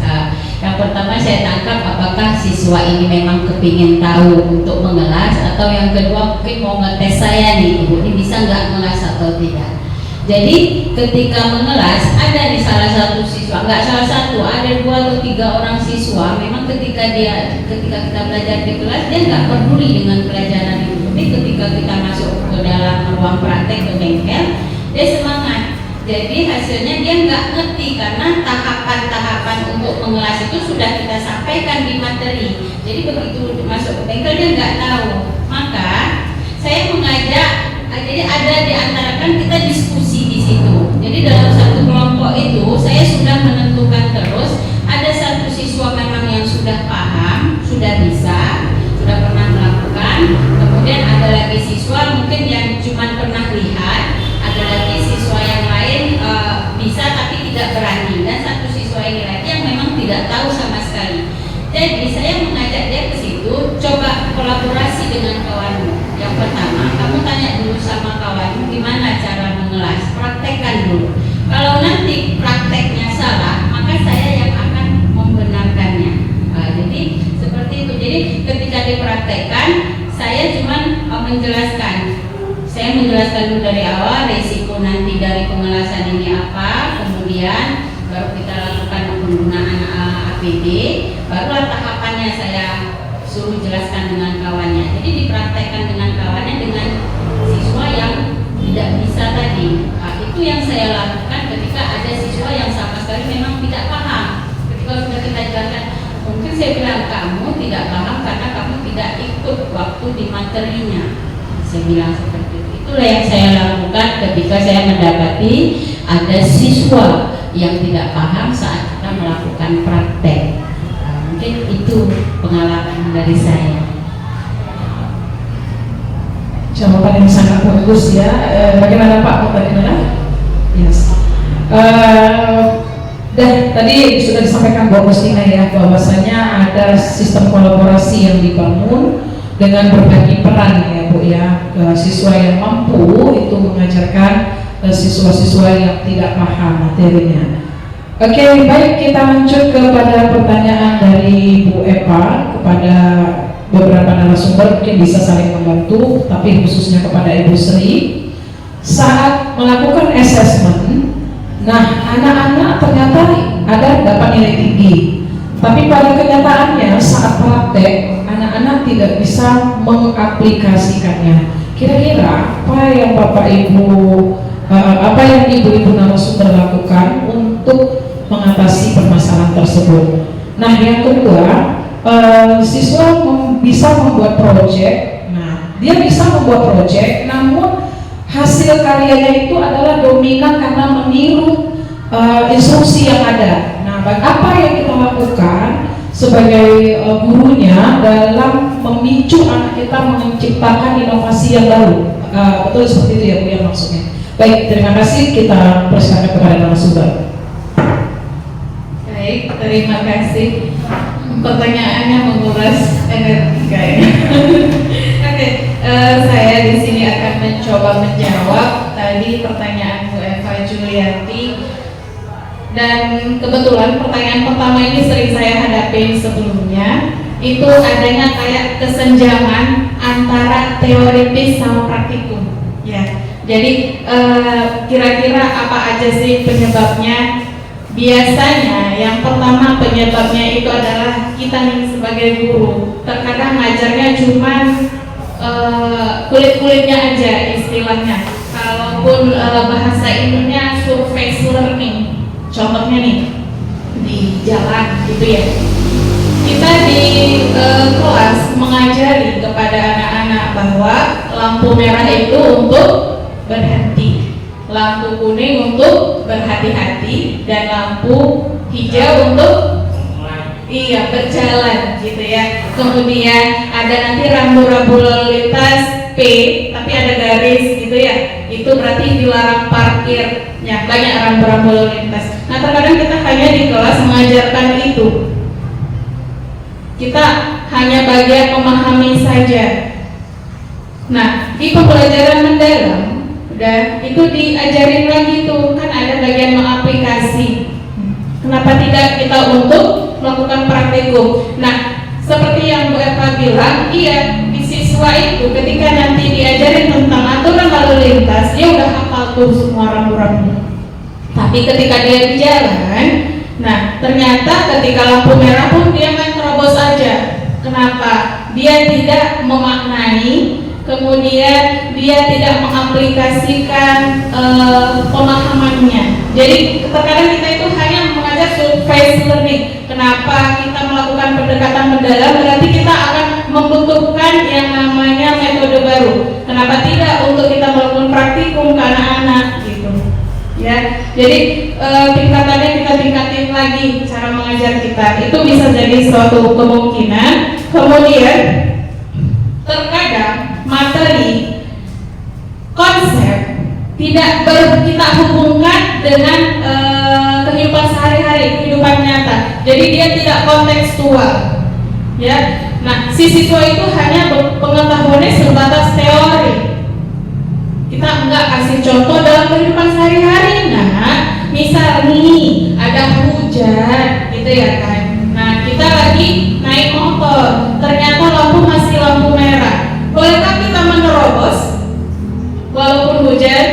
Yang pertama saya tangkap apakah siswa ini memang kepingin tahu untuk mengelas, atau yang kedua mungkin mau ngetes saya nih, Ibu ini bisa nggak ngelas atau tidak. Jadi ketika mengelas ada di salah satu siswa, nggak salah satu, ada 2 atau 3 orang siswa. Memang ketika kita belajar di kelas dia nggak peduli dengan pelajaran itu, tapi ketika kita masuk ke dalam ruang praktek ke bengkel dia semangat. Jadi hasilnya dia nggak ngerti karena tahapan-tahapan untuk mengelas itu sudah kita sampaikan di materi. Jadi begitu masuk ke bengkel dia nggak tahu. Maka saya mengajak, jadi ada diantarakan kita diskusi di situ. Jadi dalam satu kelompok itu saya sudah menentukan terus ada satu siswa memang yang sudah paham, sudah bisa, sudah pernah melakukan. Kemudian ada lagi siswa mungkin yang cuma pernah lihat, ada lagi siswa yang lain bisa tapi tidak berani, dan satu siswa ini lagi yang memang tidak tahu sama sekali. Jadi saya mengajak dia ke situ, coba kolaborasi dengan kawanmu. Yang pertama, kamu tanya dulu sama kawanmu gimana cara mengelas, praktekkan dulu. Kalau nanti prakteknya salah, maka saya yang akan membenarkannya. Jadi seperti itu. Jadi ketika dipraktekkan, saya cuma menjelaskan. Saya menjelaskan dulu dari awal risiko nanti dari pengelasan ini apa, kemudian baru kita lakukan penggunaan APD, barulah tahapannya saya suruh jelaskan dengan kawannya. Jadi dipraktekkan dengan kawannya dengan siswa yang tidak bisa tadi. Itu yang saya lakukan ketika ada siswa yang sama sekali memang tidak paham. Ketika sudah kita jelaskan, mungkin saya bilang kamu tidak paham karena kamu tidak ikut waktu di materinya. Saya bilang seperti itu. Itulah yang saya lakukan ketika saya mendapati ada siswa yang tidak paham saat kita melakukan praktek. Mungkin itu pengalaman dari saya. Jawaban yang sangat bagus ya. Bagaimana Pak Mutakillah? Yes. Dan tadi sudah disampaikan Bu Agustina ya, bahwasanya ada sistem kolaborasi yang dibangun dengan berbagi peran ya Bu ya. Siswa yang mampu itu mengajarkan siswa-siswa yang tidak paham materinya. Oke, baik, kita lanjut kepada pertanyaan dari Bu Eva kepada beberapa narasumber, mungkin bisa saling membantu, tapi khususnya kepada Ibu Sri. Saat melakukan assessment, nah anak-anak ternyata ada dapat nilai tinggi, tapi pada kenyataannya saat praktek anak-anak tidak bisa mengaplikasikannya. Kira-kira apa yang Bapak Ibu, apa yang ibu-ibu narasumber lakukan untuk mengatasi permasalahan tersebut? Nah, yang kedua, siswa bisa membuat proyek. Nah, dia bisa membuat proyek, namun hasil karyanya itu adalah dominan karena meniru instruksi yang ada. Nah, apa yang kita lakukan sebagai gurunya dalam memicu anak kita menciptakan inovasi yang baru? Betul seperti itu ya Bu yang maksudnya. Baik, terima kasih, kita persilakan kepada narasumber. Baik, terima kasih. Pertanyaannya menguras energi kayaknya. Oke, saya di sini akan mencoba menjawab tadi pertanyaan Bu Eva Julianti. Dan kebetulan pertanyaan pertama ini sering saya hadapi sebelumnya. Itu adanya kayak kesenjangan antara teoritis sama praktikum. Ya, jadi kira-kira apa aja sih penyebabnya? Biasanya yang pertama penyebabnya itu adalah kita nih sebagai guru terkadang ngajarnya cuman kulit-kulitnya aja istilahnya. Kalaupun bahasa Indonesia surface learning, contohnya nih di jalan gitu ya. Kita di kelas mengajari kepada anak-anak bahwa lampu merah itu untuk berhenti, lampu kuning untuk berhati-hati, dan lampu hijau untuk berjalan gitu ya. Kemudian ada nanti rambu-rambu lalu lintas P tapi ada garis gitu ya, itu berarti dilarang parkir ya, banyak rambu-rambu lalu lintas. Nah, terkadang kita hanya di kelas mengajarkan itu, kita hanya bagian memahami saja. Nah, di pembelajaran mendalam udah itu diajarin lagi tuh, kan ada bagian mengaplikasi. Kenapa tidak kita untuk melakukan praktikum? Nah, seperti yang Bu Eva bilang, iya, di siswa itu ketika nanti diajarin tentang aturan lalu lintas, dia udah hafal tuh semua rambu-rambu. Tapi ketika dia di jalan, nah ternyata ketika lampu merah pun dia main terobos aja. Kenapa? Dia tidak memaknai, kemudian dia tidak mengaplikasikan pemahamannya. Jadi terkadang kita itu hanya mengajar surface learning. Kenapa kita melakukan pendekatan mendalam? Berarti kita akan membutuhkan yang namanya metode baru. Kenapa tidak untuk kita melakukan praktikum ke anak-anak gitu? Ya, jadi tingkatannya kita tingkatin lagi cara mengajar kita. Itu bisa jadi suatu kemungkinan. Kemudian terkadang materi konsep tidak kita hubungkan dengan kehidupan sehari-hari, kehidupan nyata. Jadi dia tidak kontekstual, ya. Nah, si siswa itu hanya pengetahuannya sebatas teori. Kita enggak kasih contoh dalam kehidupan sehari-hari. Nah, misal nih ada hujan, gitu ya kan. Nah, kita lagi naik motor, ternyata lampu masih lampu merah. Bolehkah kita menerobos walaupun hujan?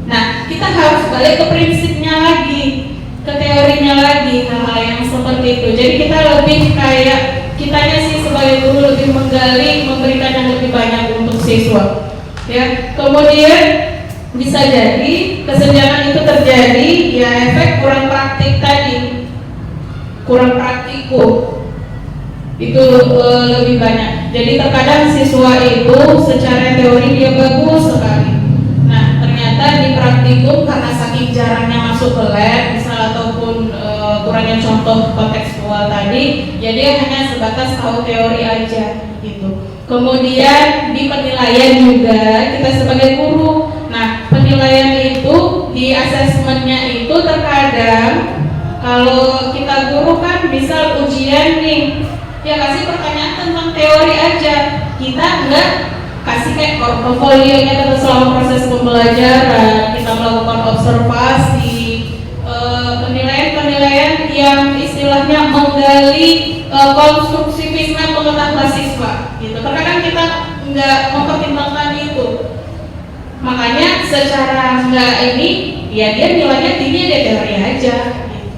Nah, kita harus balik ke prinsipnya lagi, ke teorinya lagi, hal-hal yang seperti itu. Jadi kita lebih kayak kitanya sih sebagai guru lebih menggali, memberikan yang lebih banyak untuk siswa. Ya, kemudian bisa jadi kesenjangan itu terjadi ya efek kurang praktik tadi, kurang praktikum itu lebih banyak. Jadi terkadang siswa itu secara teori dia bagus sekali. Nah, ternyata di praktikum karena saking jarangnya masuk ke lab, misal ataupun kurangnya contoh kontekstual tadi, ya dia hanya sebatas tahu teori aja gitu. Kemudian di penilaian juga kita sebagai guru. Nah, penilaian itu di asesmennya itu terkadang kalau kita guru kan misal ujian nih, ya kasih pertanyaan tentang teori aja, kita enggak kasih kayak portofolionya selama proses pembelajaran, kita melakukan observasi, penilaian penyampaian yang istilahnya menggali konstruksivisme pengetahuan mahasiswa gitu. Terkadang kita nggak mempertimbangkan itu, makanya secara nggak ini ya dia nilainya tinggi dia teori aja gitu.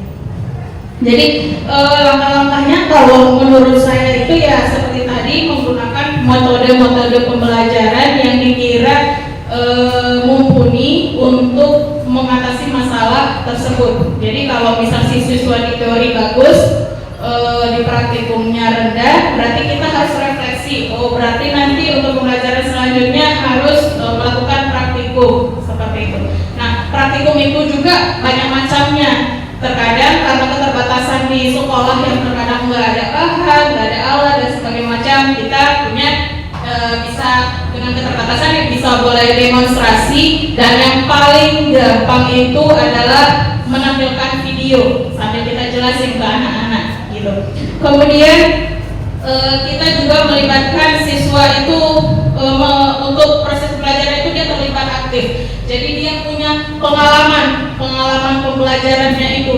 Jadi langkah-langkahnya kalau menurut saya itu ya seperti tadi, menggunakan metode-metode pembelajaran yang dikira mumpuni untuk mengatasi masalah tersebut. Jadi kalau misal siswa di teori bagus, di praktikumnya rendah, berarti kita harus refleksi. Oh, berarti nanti untuk pembelajaran selanjutnya harus melakukan praktikum seperti itu. Nah, praktikum itu juga banyak macamnya. Terkadang karena keterbatasan di sekolah yang terkadang nggak ada bahan, nggak ada alat dan sebagainya macam, kita punya bisa dengan keterbatasan yang bisa boleh demonstrasi, dan yang paling gampang itu adalah menampilkan video sambil kita jelasin ke anak-anak gitu. Kemudian kita juga melibatkan siswa itu untuk proses pembelajaran itu dia terlibat aktif. Jadi dia punya pengalaman pembelajarannya itu.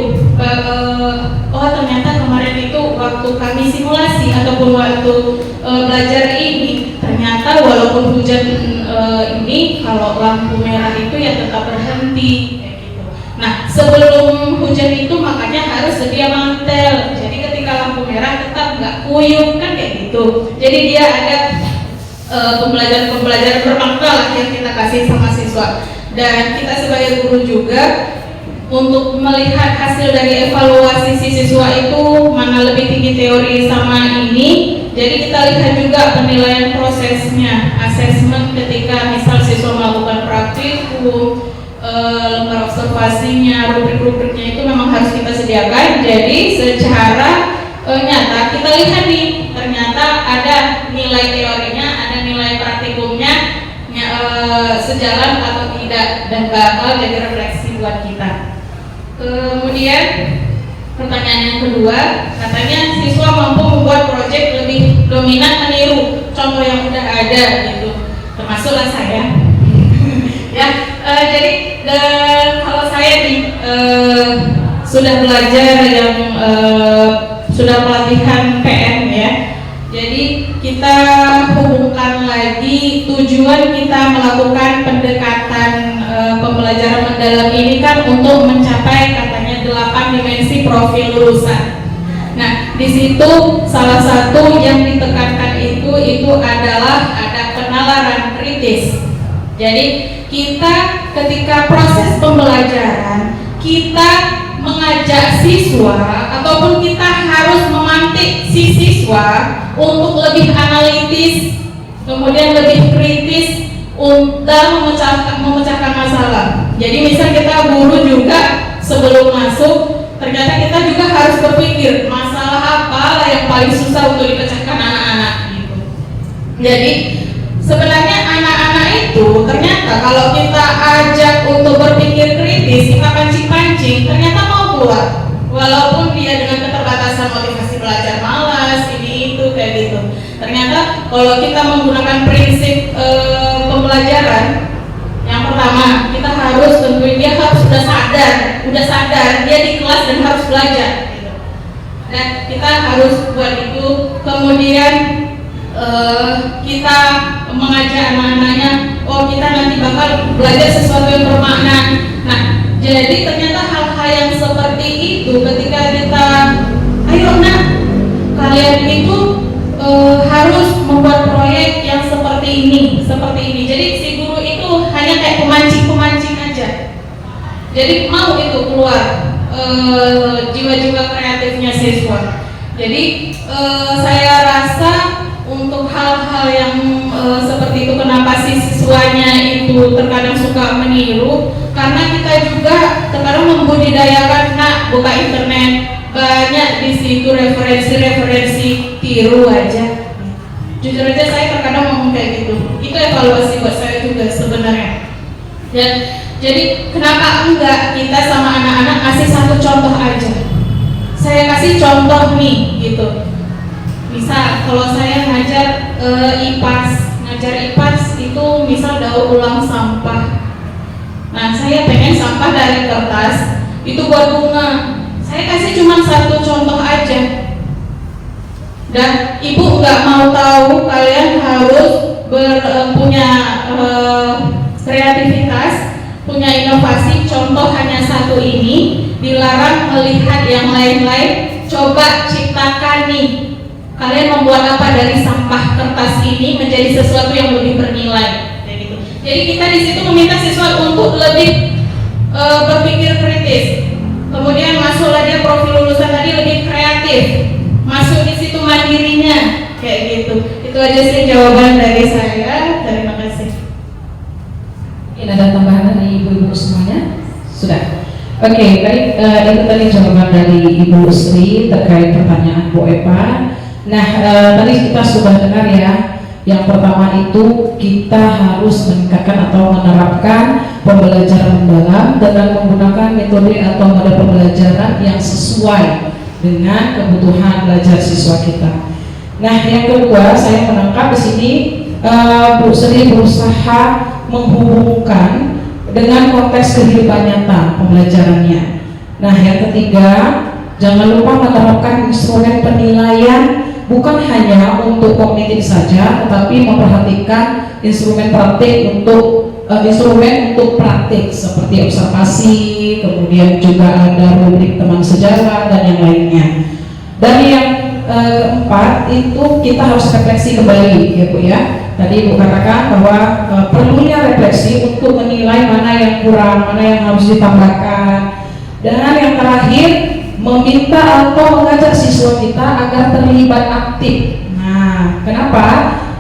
Oh ternyata kemarin itu waktu kami simulasi ataupun waktu belajar ini, ternyata walaupun hujan ini kalau lampu merah itu ya tetap berhenti kayak gitu. Nah sebelum hujan itu makanya harus sedia mantel. Jadi ketika lampu merah tetap nggak kuyup kan kayak gitu. Jadi dia ada pembelajaran bermakna lah yang kita kasih sama siswa. Dan kita sebagai guru juga untuk melihat hasil dari evaluasi si siswa itu mana lebih tinggi teori sama ini. Jadi kita lihat juga penilaian prosesnya, asesmen ketika misal siswa melakukan praktikum, lembar observasinya, rubrik-rubriknya itu memang harus kita sediakan. Jadi secara nyata kita lihat nih, ternyata ada nilai teorinya, ada nilai praktikumnya sejalan atau tidak, dan bakal jadi refleksi buat kita. Kemudian pertanyaan yang kedua, katanya siswa mampu membuat proyek lebih dominan meniru contoh yang udah ada gitu, termasuklah saya. Ya, jadi kalau saya nih sudah belajar yang sudah pelatihan PM ya. Jadi kita hubungkan lagi tujuan kita melakukan pendekatan pembelajaran mendalam ini kan untuk mencapai katanya 8 dimensi profil lulusan. Nah, di situ salah satu yang ditekankan itu adalah ada penalaran kritis. Jadi kita ketika proses pembelajaran kita mengajak siswa ataupun kita harus memantik si siswa untuk lebih analitis, kemudian lebih kritis dalam memecahkan masalah. Jadi misal kita guru juga sebelum masuk, ternyata kita juga harus berpikir masalah apa yang paling susah untuk dipecahkan anak-anak gitu. Jadi sebenarnya anak-anak itu ternyata kalau kita ajak untuk berpikir kritis, kita pancing-pancing, ternyata mau keluar. Walaupun dia dengan keterbatasan motivasi belajar malas, ini itu kayak gitu. Ternyata kalau kita menggunakan prinsip pembelajaran, yang pertama kita harus tentuin dia harus sudah sadar dia di kelas dan harus belajar gitu. Dan kita harus buat itu. Kemudian kita mengajak anak-anaknya, oh kita nanti bakal belajar sesuatu yang bermakna. Nah, jadi ternyata hal-hal yang seperti itu ketika kita, ayo nak, kalian itu harus membuat proyek yang seperti ini. Jadi si guru itu hanya kayak pemancing aja. Jadi mau itu keluar jiwa-jiwa kreatifnya siswa. Jadi saya rasa untuk hal-hal yang seperti itu, kenapa sih siswanya itu terkadang suka meniru, karena kita juga terkadang membudidayakan, nak buka internet banyak di situ referensi tiru aja. Jujur aja saya terkadang ngomong kayak gitu. Itu evaluasi buat saya juga sebenarnya. Dan jadi kenapa enggak kita sama anak-anak kasih satu contoh aja. Saya kasih contoh nih gitu. Misal kalau saya ngajar IPAS itu misal daur ulang sampah. Nah, saya pengen sampah dari kertas itu buat bunga. Saya Saya kasih cuma satu contoh aja. Dan ibu nggak mau tahu, kalian harus punya kreativitas, punya inovasi. Contoh hanya satu ini, dilarang melihat yang lain-lain. Coba ciptakan nih, kalian membuat apa dari sampah kertas ini menjadi sesuatu yang lebih bernilai. Jadi kita di situ meminta siswa untuk lebih berpikir kritis. Kemudian masuk lagi profil lulusan tadi lebih kreatif. Masuk di situ mandirinya, kayak gitu. Itu aja sih jawaban dari saya. Terima kasih. Mungkin ada tambahan dari ibu-ibu semuanya? Sudah. Oke, baik. Itu tadi jawaban dari Ibu Sri terkait pertanyaan Bu Eva. Nah, tadi kita sudah dengar ya. Yang pertama itu kita harus meningkatkan atau menerapkan pembelajaran mendalam dengan menggunakan metode atau model pembelajaran yang sesuai dengan kebutuhan belajar siswa kita. Nah, yang kedua saya menangkap di sini Bu Sri berusaha menghubungkan dengan konteks kehidupan nyata pembelajarannya. Nah, yang ketiga, jangan lupa menerapkan instrumen penilaian bukan hanya untuk kognitif saja, tetapi memperhatikan instrumen praktik instrumen untuk praktik seperti observasi, kemudian juga ada rubrik teman sejarah dan yang lainnya. Dan yang keempat itu kita harus refleksi kembali, ya Bu ya. Tadi Ibu katakan bahwa perlunya refleksi untuk menilai mana yang kurang, mana yang harus ditambahkan. Dan yang terakhir, meminta atau mengajak siswa kita agar terlibat aktif. Nah, kenapa?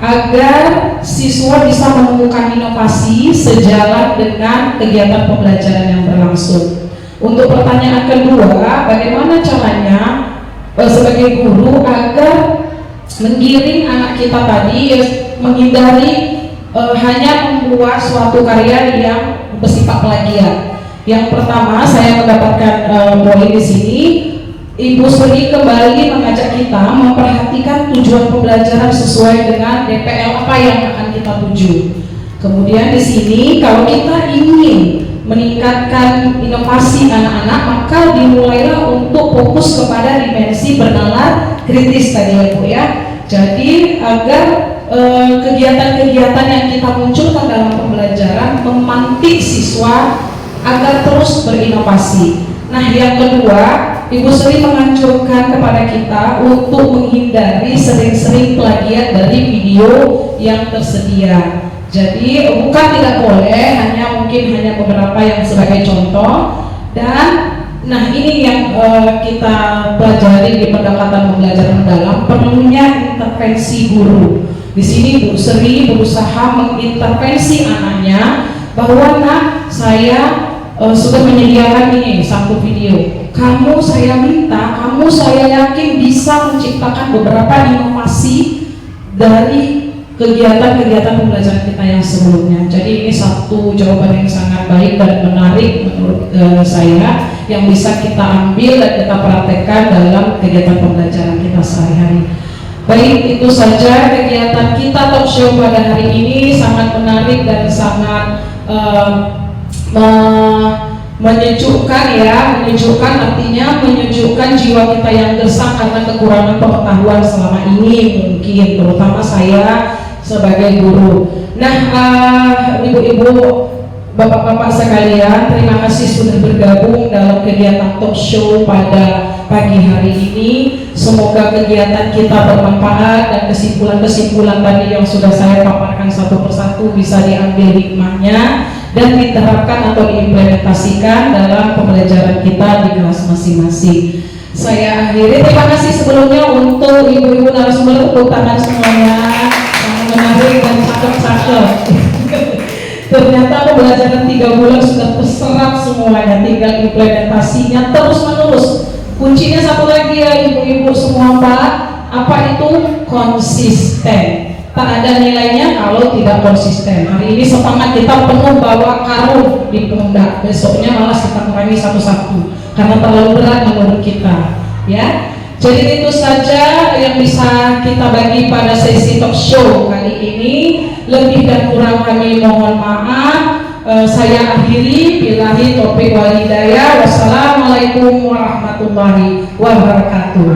Agar siswa bisa menemukan inovasi sejalan dengan kegiatan pembelajaran yang berlangsung. Untuk pertanyaan kedua, bagaimana caranya sebagai guru agar menggiring anak kita tadi menghindari hanya membuat suatu karya yang bersifat plagiat. Yang pertama saya mendapatkan poin di sini, Ibu Sri kembali mengajak kita memperhatikan tujuan pembelajaran sesuai dengan DPL apa yang akan kita tuju. Kemudian di sini kalau kita ingin meningkatkan inovasi anak-anak, maka dimulailah untuk fokus kepada dimensi bernalar kritis tadi ya Bu ya. Jadi agar kegiatan-kegiatan yang kita munculkan dalam pembelajaran memantik siswa agar terus berinovasi. Nah, yang kedua, Ibu Sri menganjurkan kepada kita untuk menghindari sering-sering plagiat dari video yang tersedia. Jadi bukan tidak boleh, mungkin hanya beberapa yang sebagai contoh. Dan nah ini yang kita pelajari di pendekatan pembelajaran mendalam, perlunya intervensi guru. Di sini Bu Sri berusaha mengintervensi anaknya bahwa nak, saya sudah menyediakan ini satu video. Kamu saya minta, kamu saya yakin bisa menciptakan beberapa inovasi dari kegiatan-kegiatan pembelajaran kita yang sebelumnya. Jadi ini satu jawaban yang sangat baik dan menarik menurut saya yang bisa kita ambil dan kita praktekkan dalam kegiatan pembelajaran kita sehari-hari. Baik, itu saja kegiatan kita talk show pada hari ini, sangat menarik dan sangat menyejukkan ya, menyejukkan artinya menyejukkan jiwa kita yang gersang karena kekurangan pengetahuan selama ini mungkin, terutama saya sebagai guru. Nah, ibu-ibu, bapak-bapak sekalian, terima kasih sudah bergabung dalam kegiatan talk show pada pagi hari ini. Semoga kegiatan kita bermanfaat dan kesimpulan-kesimpulan tadi yang sudah saya paparkan satu persatu bisa diambil hikmahnya dan diterapkan atau diimplementasikan dalam pembelajaran kita di kelas masing-masing. Saya akhiri, terima kasih sebelumnya untuk ibu-ibu narasumber, tepuk tangan semuanya yang menarik dan cakep-cakep. Ternyata pembelajaran 3 bulan sudah terserap semuanya, tinggal implementasinya terus-menerus. Kuncinya satu lagi ya ibu-ibu semua Pak, apa itu? Konsisten. Tak ada nilainya kalau tidak konsisten. Hari ini semangat kita penuh bawa karung di pundak, besoknya malas kita kurangi satu-satu karena terlalu berat menurut kita ya. Jadi itu saja yang bisa kita bagi pada sesi talk show kali ini. Lebih dan kurang kami mohon maaf. saya akhiri, billahi taufiq wal hidayah. Wassalamualaikum warahmatullahi wabarakatuh.